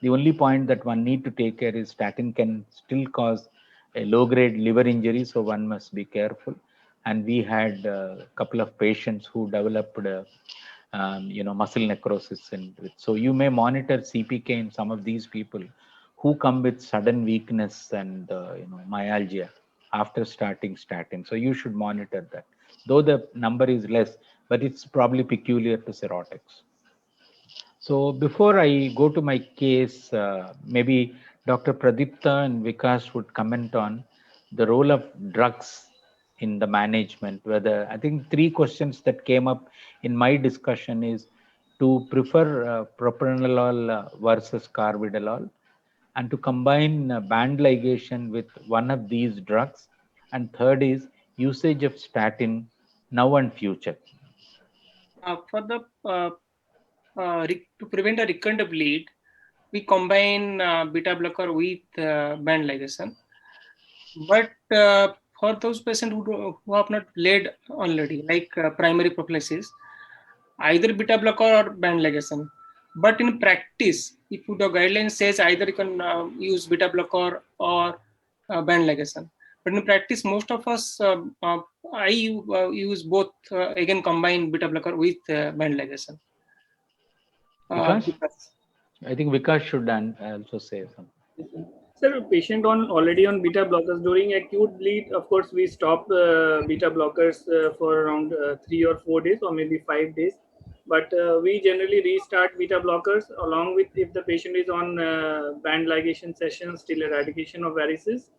The only point that one need to take care is statin can still cause a low-grade liver injury, so one must be careful. And we had a couple of patients who developed muscle necrosis. So you may monitor CPK in some of these people who come with sudden weakness and myalgia after starting statin. So you should monitor that. Though the number is less, but it's probably peculiar to cirrhotics. So before I go to my case, maybe Dr. Pradipta and Vikas would comment on the role of drugs in the management. Whether I think three questions that came up in my discussion is to prefer propranolol versus carvedilol, and to combine band ligation with one of these drugs, and third is usage of statin now and future. For the to prevent a recurrent bleed, we combine beta blocker with band ligation. But for those patients who have not bled already, like primary prophylaxis, either beta blocker or band ligation. But in practice, if the guideline says either you can use beta blocker or band ligation, but in practice, most of us, I use both, again combine beta blocker with band ligation. Vikas, Because I think Vikas should also say something. Sir, a patient already on beta blockers during acute bleed, of course, we stop beta blockers for around 3 or 4 days, or maybe 5 days. But we generally restart beta blockers along with if the patient is on band ligation sessions till eradication of varices.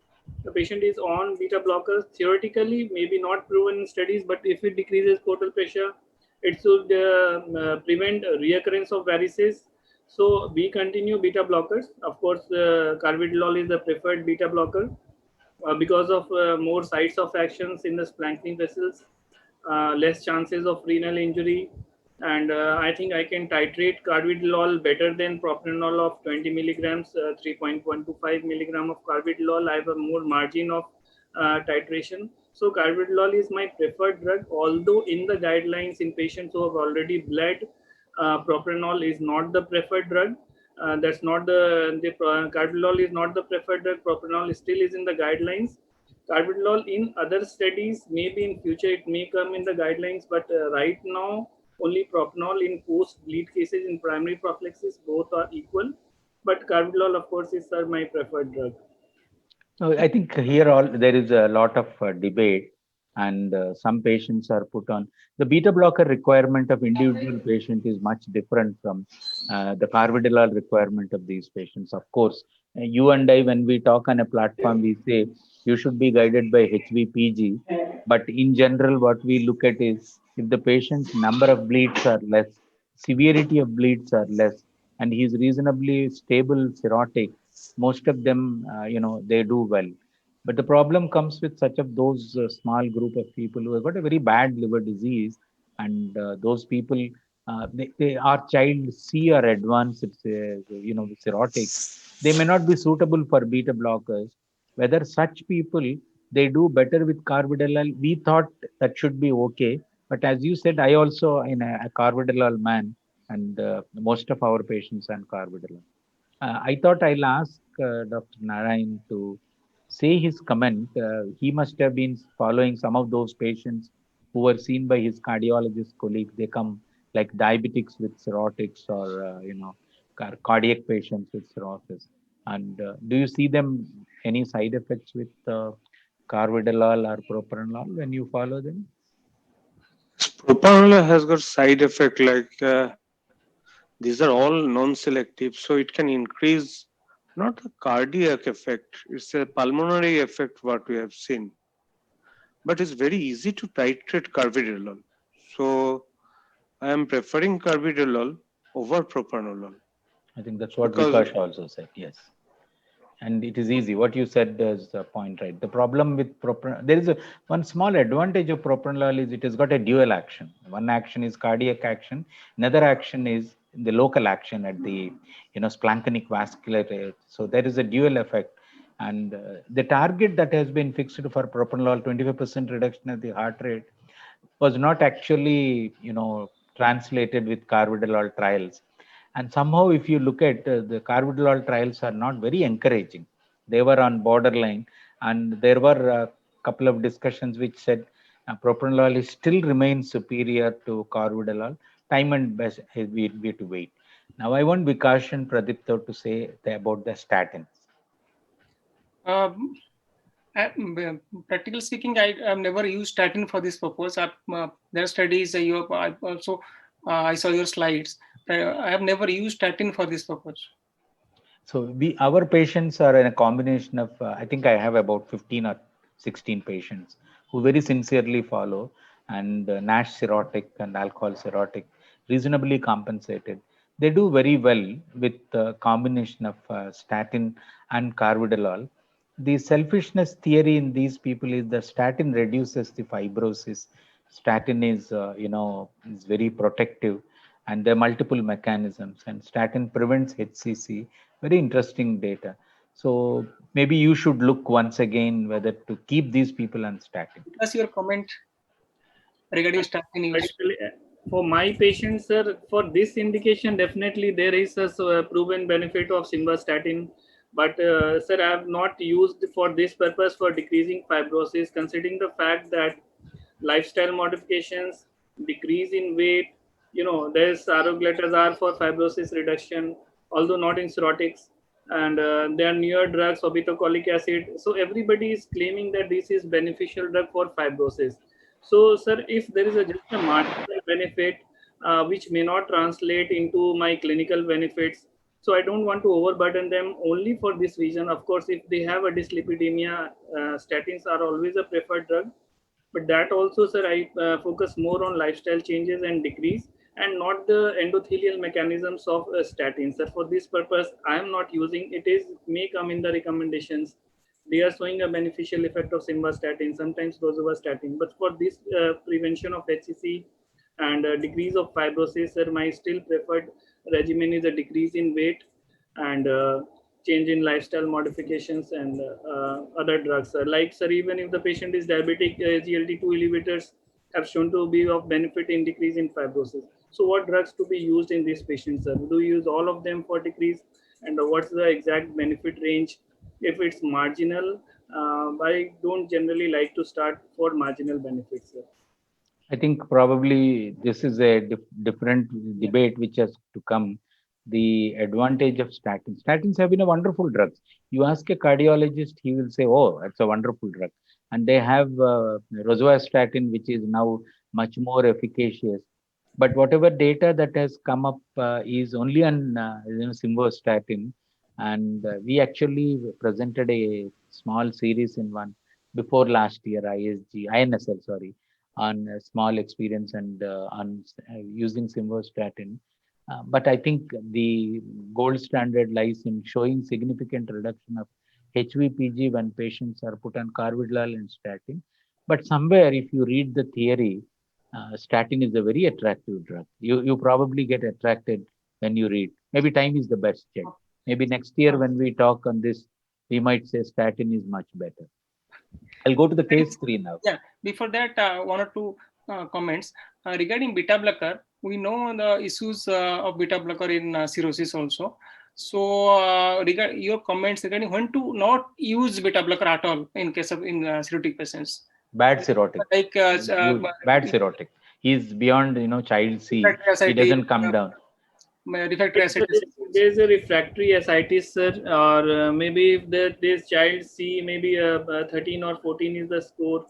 The patient is on beta blockers. Theoretically, maybe not proven in studies, but if it decreases portal pressure, it should prevent reoccurrence of varices. So we continue beta blockers. Of course, carvedilol is the preferred beta blocker because of more sites of actions in the splanchnic vessels, less chances of renal injury, and I think I can titrate carvedilol better than propranolol of 20 milligrams, 3.125 milligram of carvedilol. I have a more margin of titration. So carvedilol is my preferred drug, although in the guidelines in patients who have already bled, propranolol is not the preferred drug. That's not the carvedilol is not the preferred drug. Propranolol still is in the guidelines. Carvedilol in other studies, maybe in future it may come in the guidelines, but right now only propranolol in post bleed cases in primary prophylaxis both are equal. But carvedilol, of course, is my preferred drug. No, I think here all there is a lot of debate, and some patients are put on the beta blocker requirement of individual patient is much different from the carvedilol requirement of these patients. Of course, you and I, when we talk on a platform, we say you should be guided by HVPG, but in general, what we look at is if the patient's number of bleeds are less, severity of bleeds are less, and he's reasonably stable cirrhotic, most of them they do well, but the problem comes with such of those small group of people who have got a very bad liver disease, and those people they are child C or advanced cirrhotic, they may not be suitable for beta blockers. Whether such people they do better with carvedilol, we thought that should be okay, but as you said, I also in a carvedilol man, and most of our patients on carvedilol. I thought I'll ask Dr. Narayan to say his comment. He must have been following some of those patients who were seen by his cardiologist colleague. They come like diabetics with cirrhotics, or cardiac patients with cirrhosis. And do you see them any side effects with carvedilol or propranolol when you follow them? Propranolol has got side effect like these are all non-selective, so it can increase not the cardiac effect, it's a pulmonary effect what we have seen. But it's very easy to titrate carvedilol. So I am preferring carvedilol over propranolol I think that's what because Vikash also said. Yes. And it is easy. What you said is the point, right? The problem with propranolol, there is one small advantage of propranolol is it has got a dual action. One action is cardiac action, another action is the local action at the splanchnic vascular. So there is a dual effect, and the target that has been fixed for propranolol, 25% reduction of the heart rate, was not actually translated with carvedilol trials. And somehow, if you look at the carvedilol trials, are not very encouraging. They were on borderline, and there were a couple of discussions which said propranolol is still remains superior to carvedilol. Time and best we to wait. Now, I want Vikash and Pradipta to say about the statins. Um, practically speaking, I have never used statin for this purpose. There are studies. I also I saw your slides. I have never used statin for this purpose. So our patients are in a combination of I think I have about 15 or 16 patients who very sincerely follow, and NASH cirrhotic and alcohol cirrhotic, reasonably compensated. They do very well with the combination of statin and carvedilol. The selfishness theory in these people is the statin reduces the fibrosis. Statin is is very protective, and there are multiple mechanisms, and statin prevents HCC. Very interesting data. So maybe you should look once again whether to keep these people on statin. That's your comment regarding statin use. Particularly for my patients, sir, for this indication, definitely there is a proven benefit of simvastatin. But sir, I have not used for this purpose for decreasing fibrosis, considering the fact that lifestyle modifications, decrease in weight, there's aroglatazar for fibrosis reduction, although not in cirrhotics, and there are newer drugs, obeticholic acid. So everybody is claiming that this is beneficial drug for fibrosis. So, sir, if there is just a marginal benefit which may not translate into my clinical benefits, so I don't want to overburden them only for this reason. Of course, if they have a dyslipidemia, statins are always a preferred drug. But that also, sir, I focus more on lifestyle changes and decrease, and not the endothelial mechanisms of statins. Sir, for this purpose, I am not using it. Is may come in the recommendations. They are showing a beneficial effect of simvastatin, sometimes rosuvastatin. But for this prevention of HCC and decrease of fibrosis, sir, my still preferred regimen is a decrease in weight and change in lifestyle modifications and other drugs. Like, sir, even if the patient is diabetic, GLT-2 inhibitors have shown to be of benefit in decrease in fibrosis. So what drugs to be used in these patients, sir? Do you use all of them for decrease? And what's the exact benefit range? If it's marginal, I don't generally like to start for marginal benefits, sir. I think probably this is a different debate which has to come. The advantage of statins. Statins have been a wonderful drug. You ask a cardiologist, he will say, "Oh, it's a wonderful drug." And they have rosuvastatin, which is now much more efficacious. But whatever data that has come up is only on simvastatin, and we actually presented a small series in one before last year, INSL, sorry, on small experience and on using simvastatin. But I think the gold standard lies in showing significant reduction of HVPG when patients are put on carvedilol and statin. But somewhere, if you read the theory, statin is a very attractive drug. You probably get attracted when you read. Maybe time is the best check. Maybe next year when we talk on this, we might say statin is much better. I'll go to the case 3 now. Yeah, before that, one or two comments regarding beta blocker. We know the issues of beta blocker in cirrhosis also. So, regard your comments regarding when to not use beta blocker at all in case of in cirrhotic patients. Bad cirrhotic. Like Bad cirrhotic. He's beyond child C. He doesn't come down. Refractory ascites. There's a refractory ascites, sir, or maybe if this child C, maybe 13 or 14 is the score.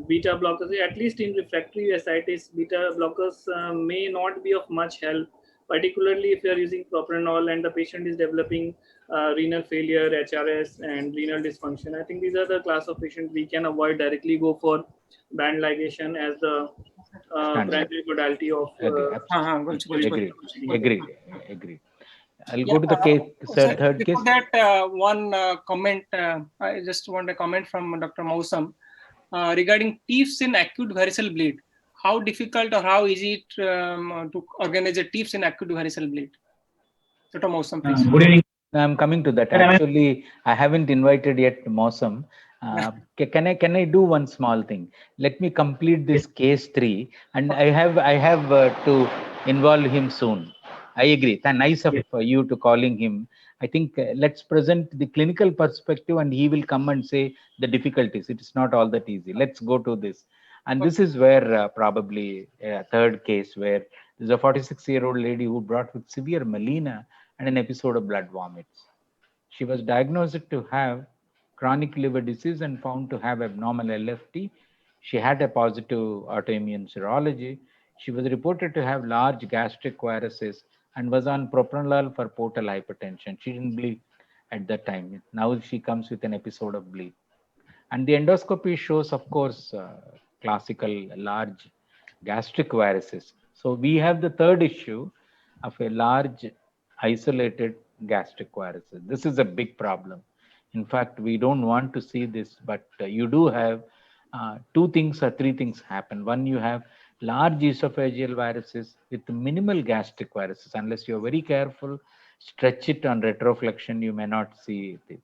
Beta blockers, at least in refractory ascites, beta blockers may not be of much help, particularly if you are using propranolol and the patient is developing renal failure, HRS, and renal dysfunction. I think these are the class of patients we can avoid, directly go for band ligation as the primary modality of. Agreed. I'll go to the case, third case. Before that, one comment. I just want a comment from Dr. Mausam regarding TIFs in acute varicose bleed. How difficult or how easy it to organize a TIFs in acute varicose bleed? Dr. Mausam, please. Good evening. I'm coming to that. Actually, I haven't invited yet Mausam. Can I do one small thing? Let me complete this case 3, and I have to involve him soon. I agree. Nice of you to calling him. I think let's present the clinical perspective, and he will come and say the difficulties. It is not all that easy. Let's go to this. And this is where probably a third case where there's a 46-year-old lady who brought with severe melena and an episode of blood vomits. She was diagnosed to have chronic liver disease and found to have abnormal LFT. She had a positive autoimmune serology. She was reported to have large gastric varices and was on propranolol for portal hypertension. She didn't bleed at that time. Now she comes with an episode of bleed. And the endoscopy shows, of course, classical large gastric varices. So we have the third issue of a large isolated gastric varices. This is a big problem. In fact, we don't want to see this, but you do have two things or three things happen. One, you have large esophageal varices with minimal gastric varices. Unless you're very careful, stretch it on retroflexion, you may not see it.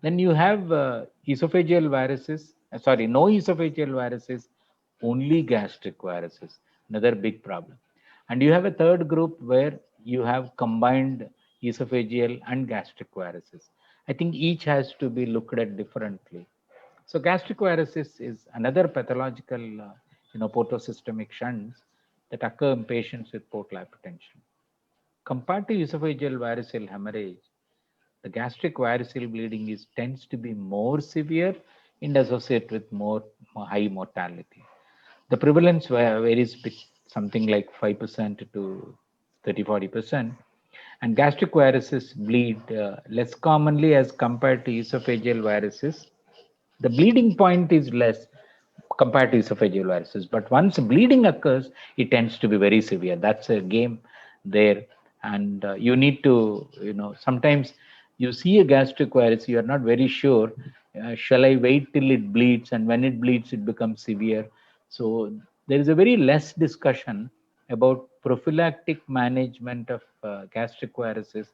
Then you have esophageal varices, no esophageal varices, only gastric varices, another big problem. And you have a third group where you have combined esophageal and gastric varices. I think each has to be looked at differently. So gastric varices is another pathological, portosystemic shunts that occur in patients with portal hypertension. Compared to esophageal variceal hemorrhage, the gastric variceal bleeding tends to be more severe and associated with more high mortality. The prevalence varies something like 5% to 30-40%, and gastric varices bleed less commonly as compared to esophageal varices. The bleeding point is less compared to esophageal varices, but once bleeding occurs, it tends to be very severe. That's a game there, and you need to, sometimes you see a gastric virus, you are not very sure. Shall I wait till it bleeds? And when it bleeds, it becomes severe. So there is a very less discussion about prophylactic management of gastric viruses.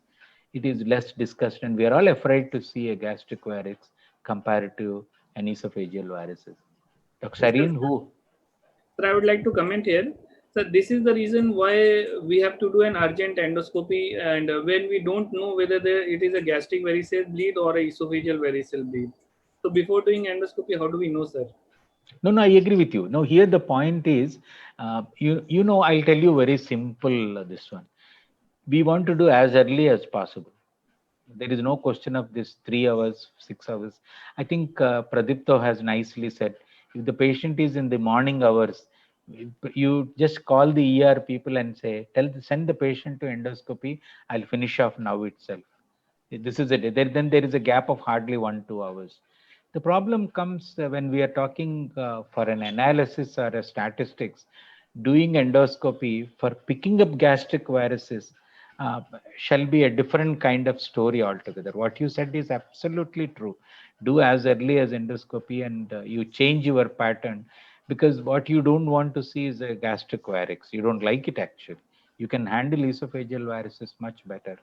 It is less discussed, and we are all afraid to see a gastric virus compared to an esophageal varices. Dr. Yes, sir. Sareen, who? Sir, I would like to comment here. So this is the reason why we have to do an urgent endoscopy, and when we don't know whether it is a gastric variceal bleed or a esophageal variceal bleed. So before doing endoscopy, how do we know, sir? No, I agree with you. No, here the point is, I'll tell you very simple this one. We want to do as early as possible. There is no question of this 3 hours, 6 hours. I think Pradipto has nicely said, if the patient is in the morning hours, you just call the ER people and say, send the patient to endoscopy. I'll finish off now itself. This is it. Then there is a gap of hardly 1-2 hours. The problem comes when we are talking for an analysis or a statistics, doing endoscopy for picking up gastric viruses shall be a different kind of story altogether. What you said is absolutely true. Do as early as endoscopy, and you change your pattern, because what you don't want to see is a gastric varix. You don't like it actually. You can handle esophageal viruses much better.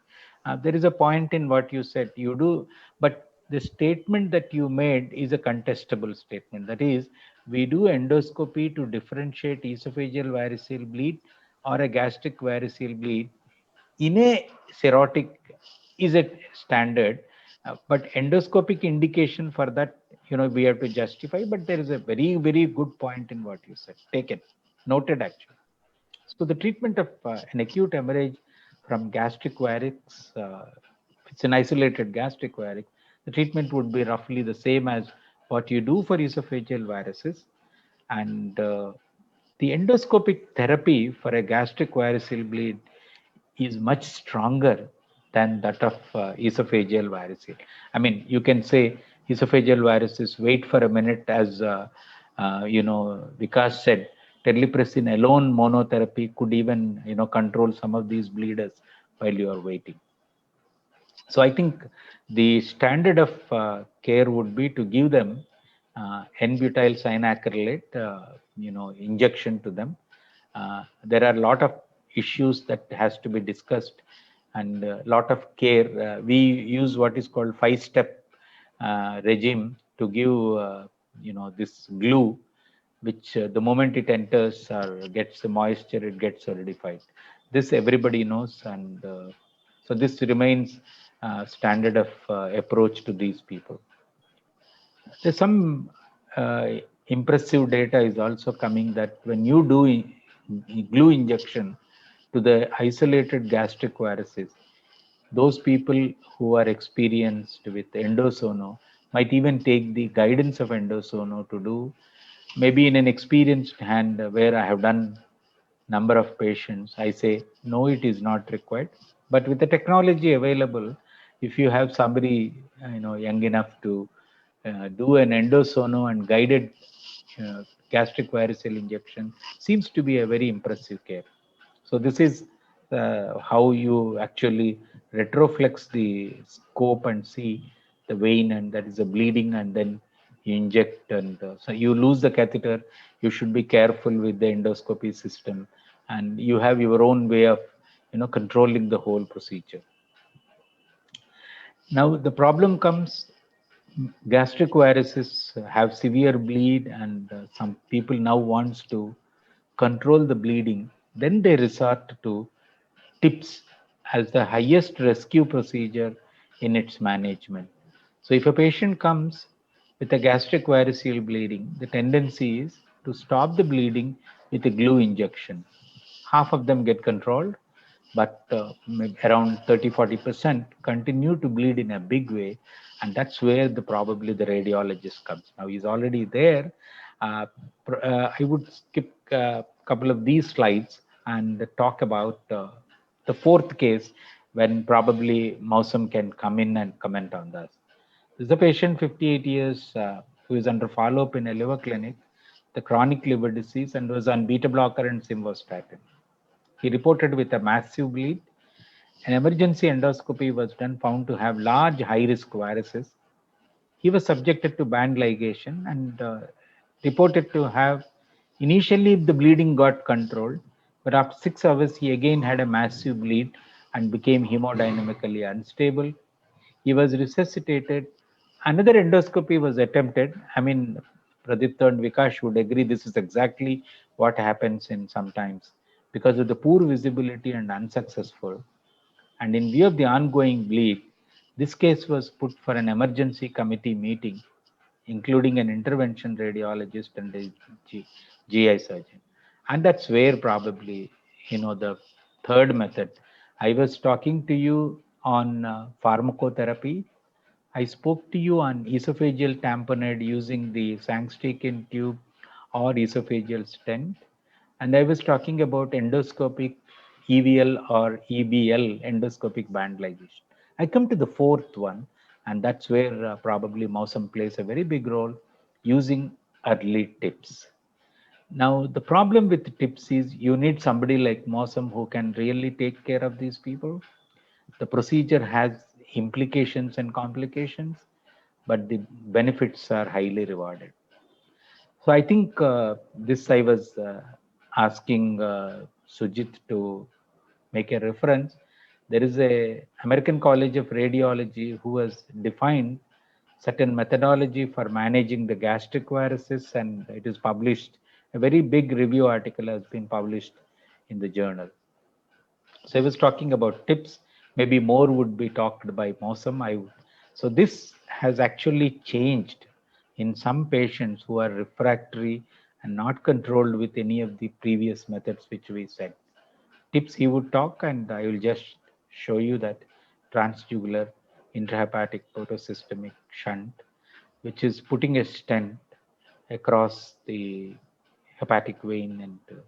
There is a point in what you said. You do, but the statement that you made is a contestable statement. That is, we do endoscopy to differentiate esophageal variceal bleed or a gastric variceal bleed in a cirrhotic is a standard, but endoscopic indication for that, we have to justify. But there is a very, very good point in what you said. Take it, noted actually. So the treatment of an acute hemorrhage from gastric varix, it's an isolated gastric varix, the treatment would be roughly the same as what you do for esophageal varices. And the endoscopic therapy for a gastric variceal bleed is much stronger than that of esophageal varices. I mean, you can say esophageal varices, wait for a minute, as Vikas said, terlipressin alone monotherapy could even, control some of these bleeders while you are waiting. So I think the standard of care would be to give them N-butyl cyanacrylate, injection to them. There are a lot of issues that has to be discussed, and a lot of care. We use what is called 5-step regime to give, this glue, which the moment it enters or gets the moisture, it gets solidified. This everybody knows, and so this remains standard of approach to these people. There's some impressive data is also coming that when you do glue injection to the isolated gastric varices, those people who are experienced with endosono might even take the guidance of endosono to do, maybe in an experienced hand where I have done number of patients, I say, no, it is not required. But with the technology available, if you have somebody, young enough to do an endosono and guided gastric varicose injection, seems to be a very impressive care. So this is how you actually retroflex the scope and see the vein, and that is a bleeding, and then you inject, and so you lose the catheter. You should be careful with the endoscopy system, and you have your own way of controlling the whole procedure. Now the problem comes, gastric varices have severe bleed, and some people now wants to control the bleeding. Then they resort to TIPS as the highest rescue procedure in its management. So if a patient comes with a gastric variceal bleeding, the tendency is to stop the bleeding with a glue injection. Half of them get controlled, but maybe around 30-40% continue to bleed in a big way, and that's where probably the radiologist comes. Now he's already there. I would skip a couple of these slides and talk about the fourth case, when probably Mausam can come in and comment on this. This is a patient, 58 years, who is under follow-up in a liver clinic, the chronic liver disease, and was on beta blocker and simvastatin. He reported with a massive bleed. An emergency endoscopy was done, found to have large high-risk varices. He was subjected to band ligation and reported to have, initially the bleeding got controlled, but after 6 hours he again had a massive bleed and became hemodynamically unstable. He was resuscitated. Another endoscopy was attempted. I mean, Pradipta and Vikash would agree this is exactly what happens in sometimes because of the poor visibility and unsuccessful. And in view of the ongoing bleed, this case was put for an emergency committee meeting, including an intervention radiologist and a GI surgeon. And that's where probably, the third method. I was talking to you on pharmacotherapy. I spoke to you on esophageal tamponade using the Sangstikin tube or esophageal stent. And I was talking about endoscopic EVL or EBL, endoscopic band ligation. I come to the fourth one, and that's where probably Mausam plays a very big role, using early tips. Now, the problem with tips is you need somebody like Mausam who can really take care of these people. The procedure has implications and complications, but the benefits are highly rewarded. So I think this I was asking Sujit to make a reference. There is a American College of Radiology who has defined certain methodology for managing the gastric varices, and it is published. A very big review article has been published in the journal. So I was talking about tips. Maybe more would be talked by Mausam. So this has actually changed in some patients who are refractory and not controlled with any of the previous methods which we said. Tips he would talk, and I will just show you that transjugular intrahepatic portosystemic shunt, which is putting a stent across the hepatic vein and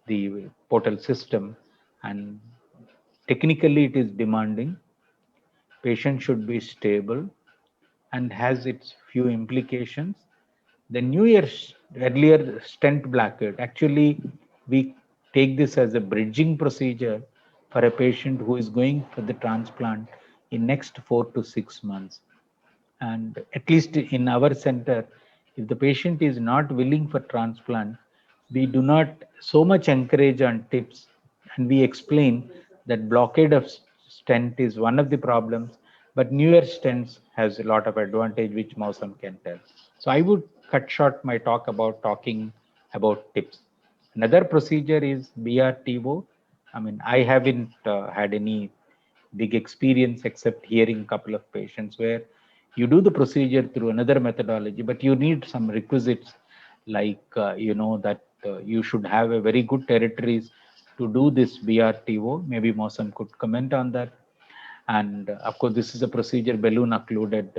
the portal system, and technically it is demanding. Patient should be stable and has its few implications. The New Year earlier stent blockade, actually we take this as a bridging procedure for a patient who is going for the transplant in next 4 to 6 months. And at least in our center, if the patient is not willing for transplant, we do not so much encourage on tips, and we explain that blockade of stent is one of the problems, but newer stents has a lot of advantage, which Mausam can tell. So I would cut short my talk about talking about tips. Another procedure is BRTO. I mean, I haven't had any big experience except hearing a couple of patients where you do the procedure through another methodology, but you need some requisites like that you should have a very good territories to do this BRTO. Maybe Mausam could comment on that. And of course, this is a procedure balloon occluded,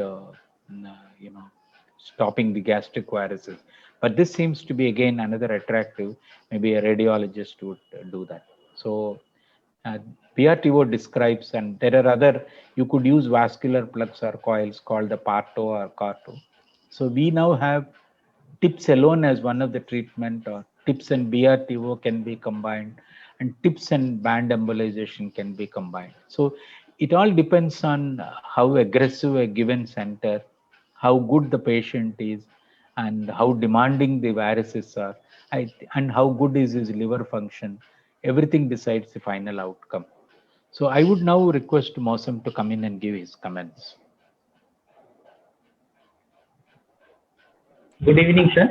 stopping the gastric varices. But this seems to be again another attractive. Maybe a radiologist would do that. So PRTO describes, and there are other, you could use vascular plugs or coils called the PARTO or CARTO. So we now have TIPS alone as one of the treatment, or TIPS and BRTO can be combined, and TIPS and band embolization can be combined. So it all depends on how aggressive a given center how good the patient is, and how demanding the viruses are, and how good is his liver function. Everything decides the final outcome. So I would now request Mosam to come in and give his comments. Good evening, sir.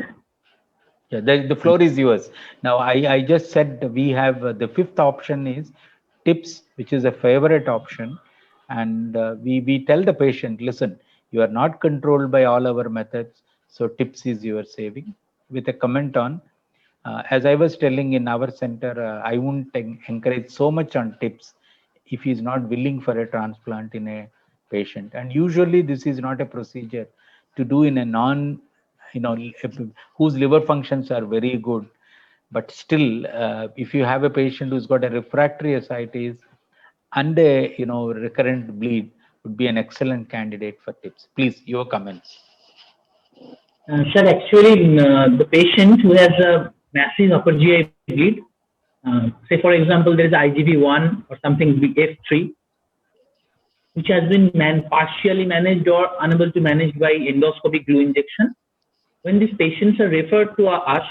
Yeah, the floor is yours. Now, I just said we have the fifth option is tips, which is a favorite option. And we tell the patient, listen, you are not controlled by all our methods. So tips is your saving, with a comment on, as I was telling in our center, I won't encourage so much on tips if he is not willing for a transplant in a patient. And usually this is not a procedure to do in a non, you know, whose liver functions are very good. But still, if you have a patient who's got a refractory ascites and a, recurrent bleed, would be an excellent candidate for tips. Please, your comments. Sir, actually, the patient who has a massive upper GI bleed, say for example, there is IgV1 or something F3, which has been partially managed or unable to manage by endoscopic glue injection. When these patients are referred to us,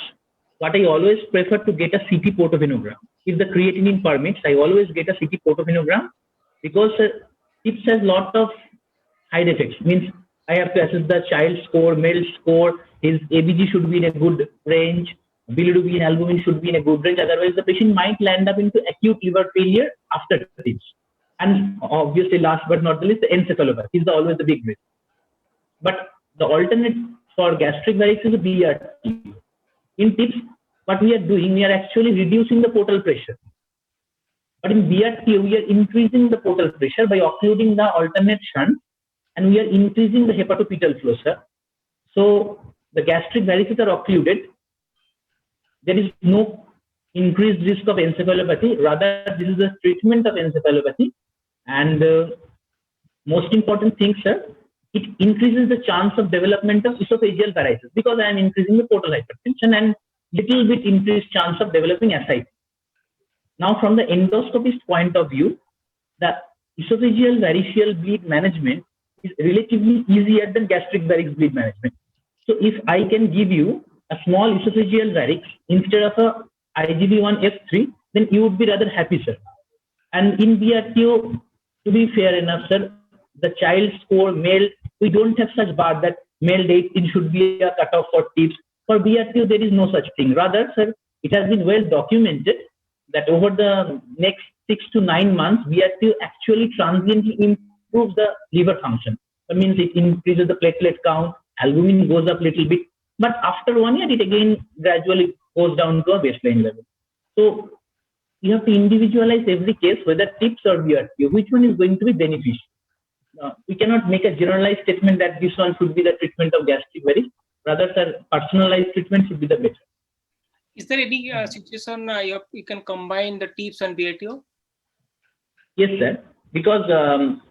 what I always prefer to get a CT portovenogram. If the creatinine permits, I always get a CT portovenogram, because it has lot of side effects. Means I have to assess the child score, male score, his ABG should be in a good range, bilirubin, albumin should be in a good range. Otherwise, the patient might land up into acute liver failure after this. And obviously, last but not the least, the encephalopathy is always the big risk. But the alternate for gastric varices is a BRT. In tips, what we are doing, we are actually reducing the portal pressure. But in BRT, we are increasing the portal pressure by occluding the alternate shunt, and we are increasing the hepatopetal flow, sir. So the gastric varices are occluded. There is no increased risk of encephalopathy. Rather, this is a treatment of encephalopathy. And most important thing, sir, it increases the chance of development of esophageal varices, because I am increasing the portal hypertension and little bit increased chance of developing ascites. Now, from the endoscopist point of view, the esophageal variceal bleed management is relatively easier than gastric varix bleed management. So if I can give you a small esophageal varix instead of a IgV1 F3, then you would be rather happy, sir. And in BRTO, to be fair enough, sir, the child score, male, we don't have such bar that male 18 should be a cutoff for tips. For BRTO, there is no such thing. Rather, sir, it has been well documented that over the next 6 to 9 months, BRTO actually transiently improves the liver function. That means it increases the platelet count, albumin goes up a little bit, but after 1 year, it again gradually goes down to a baseline level. So you have to individualize every case, whether tips or BRTO, which one is going to be beneficial. We cannot make a generalized statement that this one should be the treatment of gastric varix. Rather, sir, personalized treatment should be the better. Is there any situation you can combine the tips and BATO? Yes, sir. Because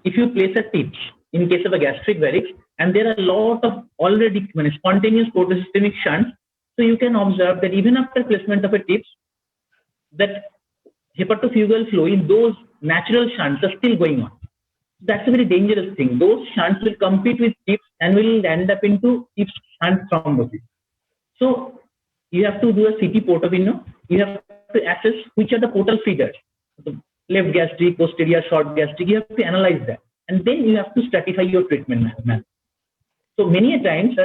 if you place a tip in case of a gastric varix, and there are a lot of already spontaneous portosystemic shunts, so you can observe that even after placement of a tip, that hepatofugal flow in those natural shunts are still going on. That's a very dangerous thing. Those shunts will compete with tips and will end up into tips shunt thrombosis. So you have to do a CT portovino. You have to assess which are the portal feeders, left gastric, posterior, short gastric. You have to analyze that, and then you have to stratify your treatment management. So many a times,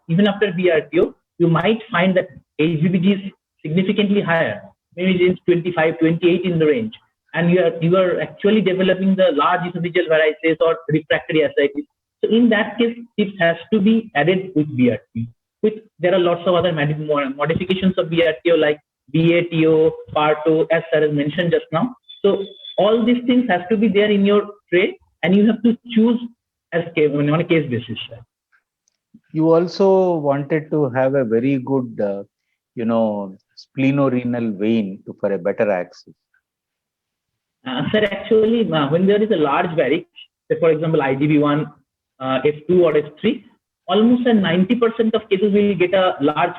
even after BRTO, you might find that HBBG is significantly higher, maybe it's 25, 28 in the range, and you are actually developing the large esophageal varices or refractory ascites. So in that case, tips has to be added with BRTO. There are lots of other modifications of BRTO like BATO, PARTO, as sir has mentioned just now. So all these things have to be there in your tray, and you have to choose as on a case basis. Sir. You also wanted to have a very good, splenorenal vein for a better access. Sir, actually, when there is a large varix, say for example IgV1, F2 or F3, almost 90% of cases will get a large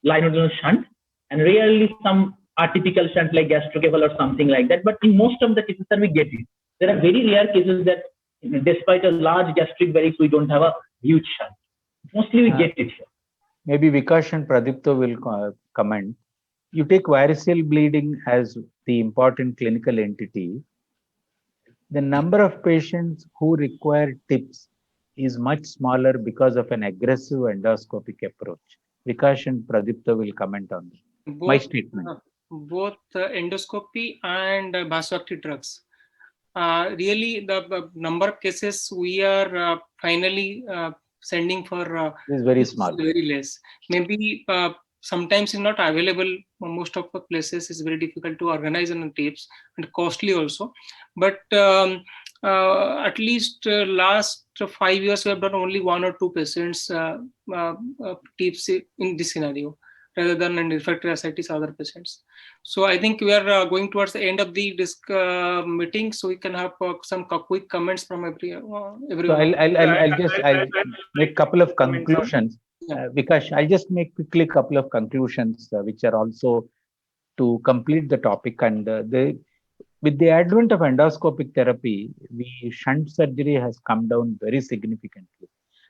linodenal shunt, and rarely some atypical shunt like gastrocephal or something like that. But in most of the cases, sir, we get it. There are very rare cases that Despite a large gastric varix, we don't have a huge shunt. Mostly we get it here. Maybe Vikash and Pradipto will comment. You take varicose bleeding as the important clinical entity. The number of patients who require TIPS is much smaller because of an aggressive endoscopic approach. Vikash and Pradipta will comment on this. My statement. Both endoscopy and vasoactive drugs. Really, the number of cases we are finally sending for is very small. Very less. Maybe sometimes it's not available. Most of the places is very difficult to organize on tapes and costly also. But at least last 5 years we have done only 1 or 2 patients tapes in this scenario, rather than in refractory ascites other patients. So I think we are going towards the end of the meeting, so we can have some quick comments from everyone. So I'll make a couple of conclusions. Vikash, I'll just make quickly a couple of conclusions, which are also to complete the topic. And with the advent of endoscopic therapy, shunt surgery has come down very significantly.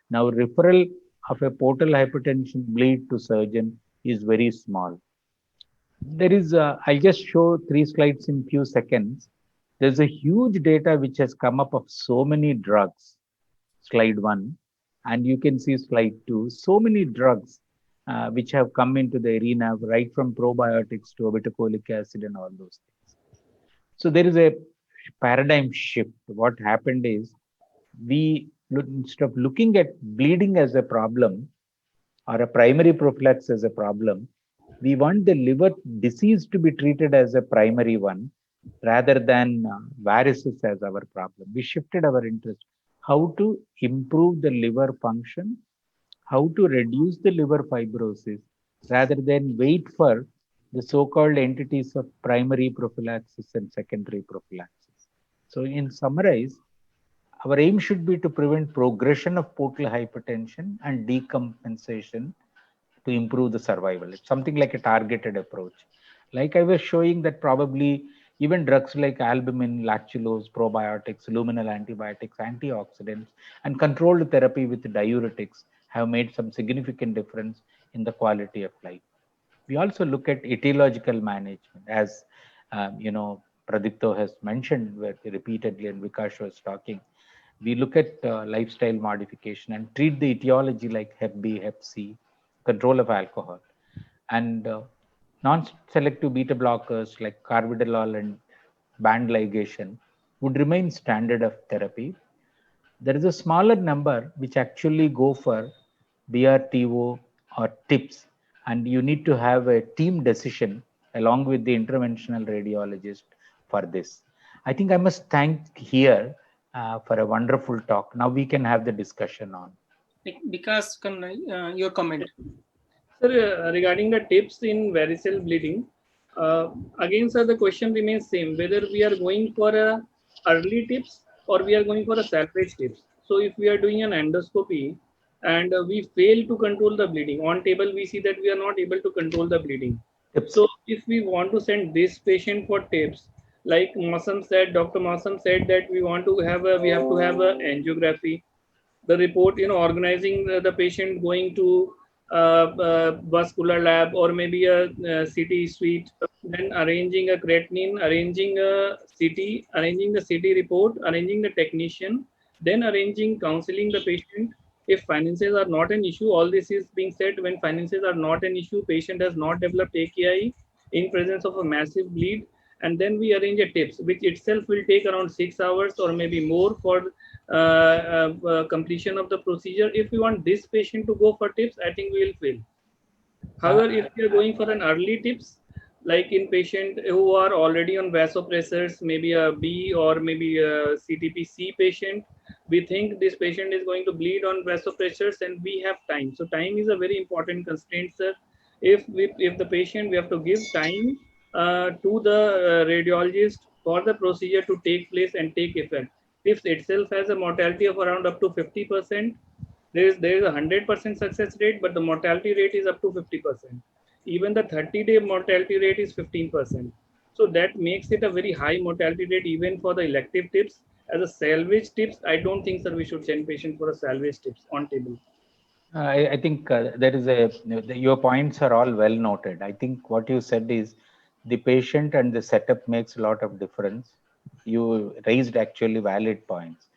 Now, referral of a portal hypertension bleed to surgeon is very small. There is, I'll just show 3 slides in few seconds. There's a huge data which has come up of so many drugs. Slide 1, and you can see slide 2. So many drugs which have come into the arena, right from probiotics to obeticholic acid and all those things. So there is a paradigm shift. What happened is, instead of looking at bleeding as a problem or a primary prophylaxis as a problem, we want the liver disease to be treated as a primary one rather than varices as our problem. We shifted our interest. How to improve the liver function, how to reduce the liver fibrosis, rather than wait for the so-called entities of primary prophylaxis and secondary prophylaxis. So in summarize, our aim should be to prevent progression of portal hypertension and decompensation to improve the survival. It's something like a targeted approach. Like I was showing that probably even drugs like albumin, lactulose, probiotics, luminal antibiotics, antioxidants, and controlled therapy with diuretics have made some significant difference in the quality of life. We also look at etiological management, as Pradipto has mentioned repeatedly, and Vikash was talking. We look at lifestyle modification and treat the etiology like Hep B, Hep C, control of alcohol, and non-selective beta blockers like carvedilol and band ligation would remain standard of therapy. There is a smaller number which actually go for BRTO or TIPS, and you need to have a team decision along with the interventional radiologist for this. I think I must thank here for a wonderful talk. Now we can have the discussion on. Because your comment. Sir, regarding the tips in varicose bleeding, again, sir, the question remains same, whether we are going for a early tips or we are going for a salvage tips. So if we are doing an endoscopy and we fail to control the bleeding, on table we see that we are not able to control the bleeding. Tips. So if we want to send this patient for tips, like Masam said, Dr. Masam said that we have to have a angiography, the report, organizing the patient going to vascular lab or maybe a CT suite, then arranging a creatinine, arranging a CT, arranging the CT report, arranging the technician, then arranging counseling the patient. If finances are not an issue, all this is being said when finances are not an issue, patient has not developed AKI in presence of a massive bleed, and then we arrange a tips, which itself will take around 6 hours or maybe more for completion of the procedure. If we want this patient to go for tips, I think we will fail. However, if we are going for an early tips, like in patient who are already on vasopressors, maybe a B or maybe a CTP-C patient, we think this patient is going to bleed on vasopressors and we have time. So time is a very important constraint, sir. If the patient, we have to give time to the radiologist for the procedure to take place and take effect. TIPS itself has a mortality of around up to 50%. There is a 100% success rate, but the mortality rate is up to 50%. Even the 30-day mortality rate is 15%. So that makes it a very high mortality rate even for the elective tips. As a salvage tips, I don't think, sir, we should send patient for a salvage tips on table. I think there is your points are all well noted. I think what you said is the patient and the setup makes a lot of difference. You raised actually valid points.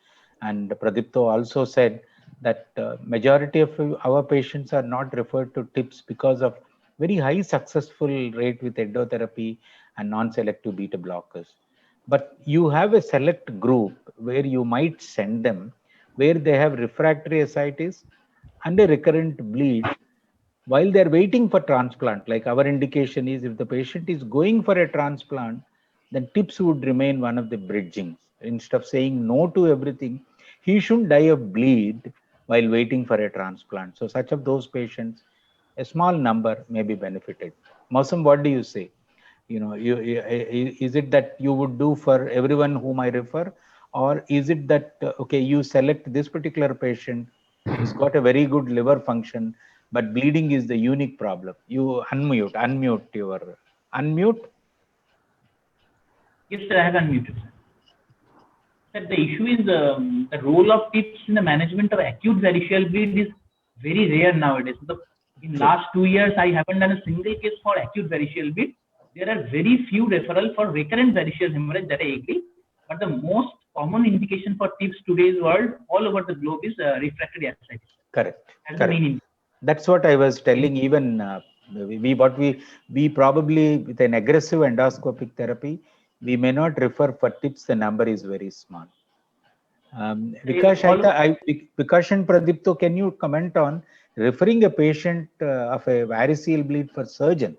And Pradipto also said that majority of our patients are not referred to tips because of very high successful rate with endotherapy and non-selective beta blockers. But you have a select group where you might send them where they have refractory ascites and a recurrent bleed while they're waiting for transplant. Like our indication is if the patient is going for a transplant, then tips would remain one of the bridgings. Instead of saying no to everything, he shouldn't die of bleed while waiting for a transplant. So such of those patients, a small number may be benefited. Mosam, what do you say? Is it that you would do for everyone whom I refer, or is it that okay, you select this particular patient, he's got a very good liver function, but bleeding is the unique problem? You unmute your unmute. Yes, sir, I have unmuted, sir. Sir, the issue is the role of tips in the management of acute variceal bleed is very rare nowadays. In True. last 2 years, I haven't done a single case for acute variceal bleed. There are very few referral for recurrent variceal hemorrhage, that I agree. But the most common indication for tips today's world all over the globe is refractory ascites. Correct. That's the Correct. main. That's what I was telling. Even we probably with an aggressive endoscopic therapy, we may not refer for tips. The number is very small. Vikash, Vikash and Pradipto, can you comment on referring a patient of a variceal bleed for surgeon?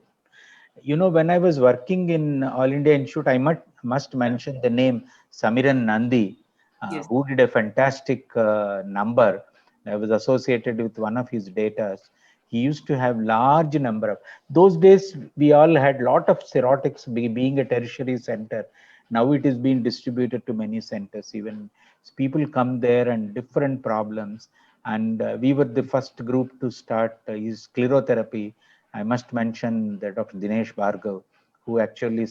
When I was working in All India Institute, I must mention the name Samiran Nandi, Yes. who did a fantastic number. I was associated with one of his data. He used to have large number of those days. We all had lot of cirrhotics being a tertiary center. Now it is being distributed to many centers. Even people come there and different problems. And we were the first group to start his sclerotherapy. I must mention that Dr. Dinesh Bhargav, who actually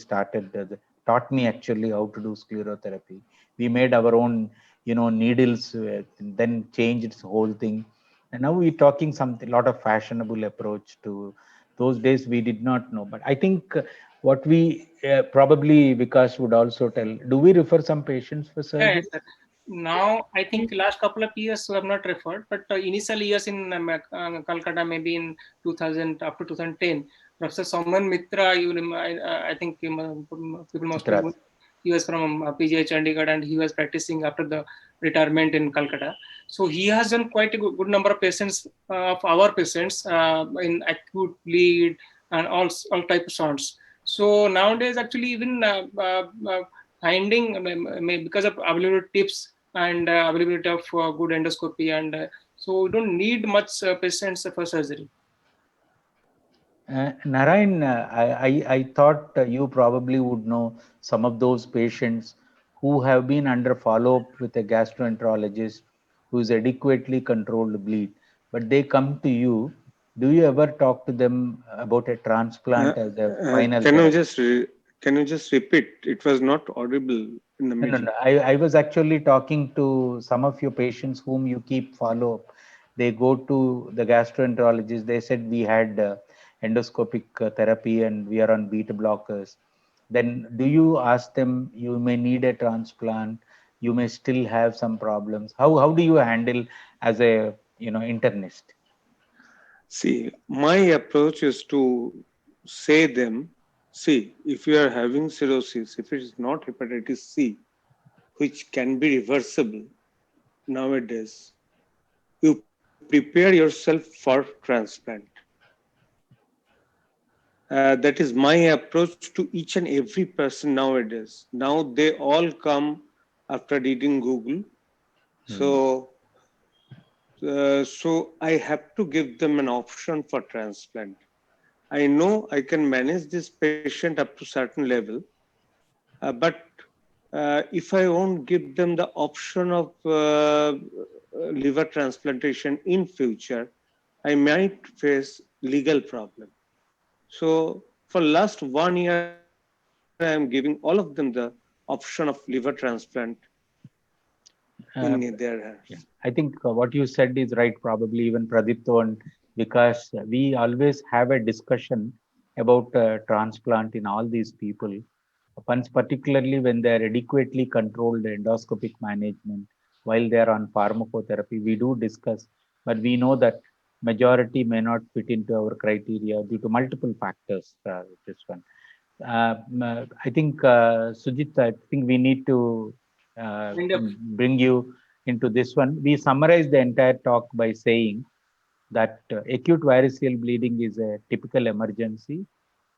taught me actually how to do sclerotherapy. We made our own, needles, then changed the whole thing. And now we're talking something, lot of fashionable approach to those days we did not know. But I think what we probably Vikas would also tell, do we refer some patients for surgery? Yes, sir. Now, I think last couple of years we have not referred, but initial years in Calcutta, maybe in 2000 up to 2010, Professor Soman Mitra, I think people must know. He was from PGI Chandigarh and he was practicing after the retirement in Calcutta. So he has done quite a good number of patients of our patients in acute bleed and all type of sounds. So nowadays, actually, even finding because of availability tips and availability of good endoscopy, and so we don't need much patients for surgery. Narayan, I thought you probably would know some of those patients who have been under follow-up with a gastroenterologist who is adequately controlled bleed, but they come to you. Do you ever talk to them about a transplant as a final therapy? Can you just repeat? It was not audible in the middle. No. I was actually talking to some of your patients whom you keep follow-up. They go to the gastroenterologist. They said we had endoscopic therapy and we are on beta blockers. Then do you ask them, you may need a transplant, you may still have some problems? How do you handle as a internist? See, my approach is to say them, see, if you are having cirrhosis, if it is not hepatitis C, which can be reversible nowadays, you prepare yourself for transplant. That is my approach to each and every person nowadays. Now they all come after reading Google. So I have to give them an option for transplant. I know I can manage this patient up to certain level, but if I won't give them the option of liver transplantation in future, I might face legal problem. So for last 1 year, I am giving all of them the option of liver transplant. in their hands. Yeah. I think what you said is right. Probably even Pradipto and Vikas, we always have a discussion about transplant in all these people. Once, particularly when they are adequately controlled endoscopic management while they are on pharmacotherapy, we do discuss, but we know that majority may not fit into our criteria due to multiple factors. This one. I think, Sujit, I think we need to Kind of. bring you into this one. We summarize the entire talk by saying that acute variceal bleeding is a typical emergency.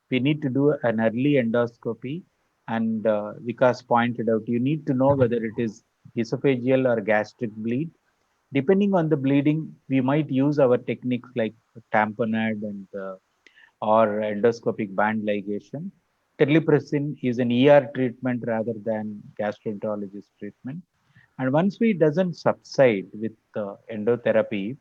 We need to do an early endoscopy, and Vikas pointed out you need to know whether it is esophageal or gastric bleed. Depending on the bleeding, we might use our techniques like tamponade and or endoscopic band ligation. Terlipressin is an ER treatment rather than gastroenterologist treatment. And once we doesn't subside with endotherapy,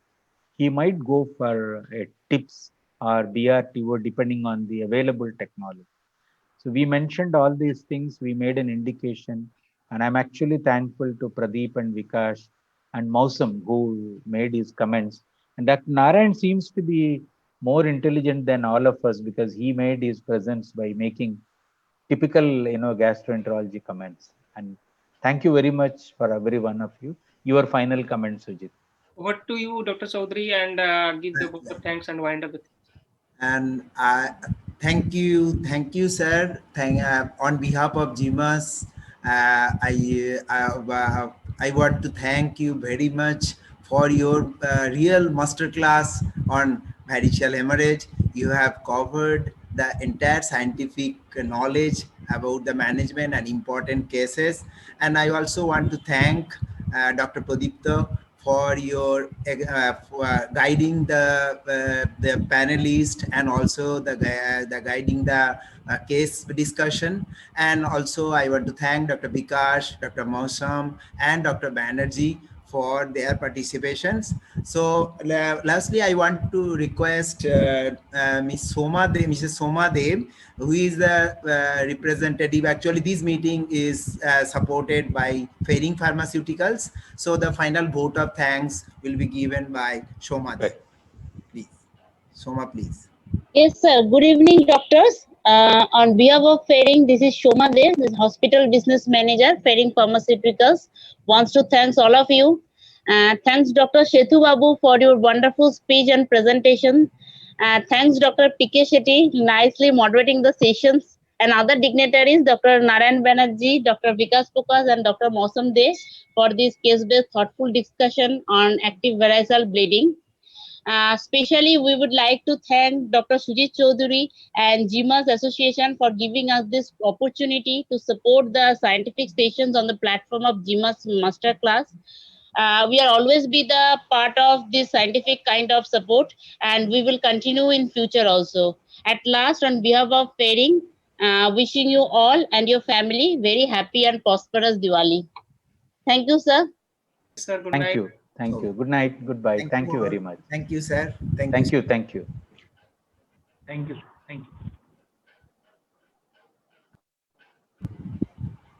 he might go for a TIPS or BRTO depending on the available technology. So we mentioned all these things, we made an indication, and I'm actually thankful to Pradeep and Vikash and Mausam who made his comments. And Dr. Narayan seems to be more intelligent than all of us because he made his presence by making typical, gastroenterology comments. And thank you very much for every one of you. Your final comment, Sujit. Over to you, Dr. Chaudhary, and give the vote of thanks and wind up with. And thank you, sir. On behalf of Gemas, I want to thank you very much for your real masterclass on varicose hemorrhage. You have covered the entire scientific knowledge about the management and important cases. And I also want to thank Dr. Pradipta for your for guiding the panelist, and also the guiding the case discussion. And also I want to thank Dr. Bikash, Dr. Mausam, and Dr. Banerjee for their participations. So lastly, I want to request Mrs. Soma Dev, who is the representative. Actually, this meeting is supported by Fairing Pharmaceuticals. So the final vote of thanks will be given by Soma Dev. Please, Soma, please. Yes, sir. Good evening, doctors. On behalf of Fairing, this is Shoma Dev, this Hospital Business Manager, Fairing Pharmaceuticals. Wants to thanks all of you. Thanks, Dr. Shethu Babu, for your wonderful speech and presentation. Thanks, Dr. P.K. Shetty, nicely moderating the sessions. And other dignitaries, Dr. Narayan Banerjee, Dr. Vikas Pukas, and Dr. Mausam De, for this case-based thoughtful discussion on active varicose bleeding. Especially, we would like to thank Dr. Sujit Chaudhary and Gemas Association for giving us this opportunity to support the scientific sessions on the platform of Gemas Masterclass. We are always be the part of this scientific kind of support, and we will continue in future also. At last, on behalf of Fairing, wishing you all and your family very happy and prosperous Diwali. Thank you, sir. Yes, sir. Good Thank night. you. Thank So, you. Good night. Goodbye. thank Thank you you all. very much. Thank you, sir. Thank you. Thank you. Thank you. Thank you.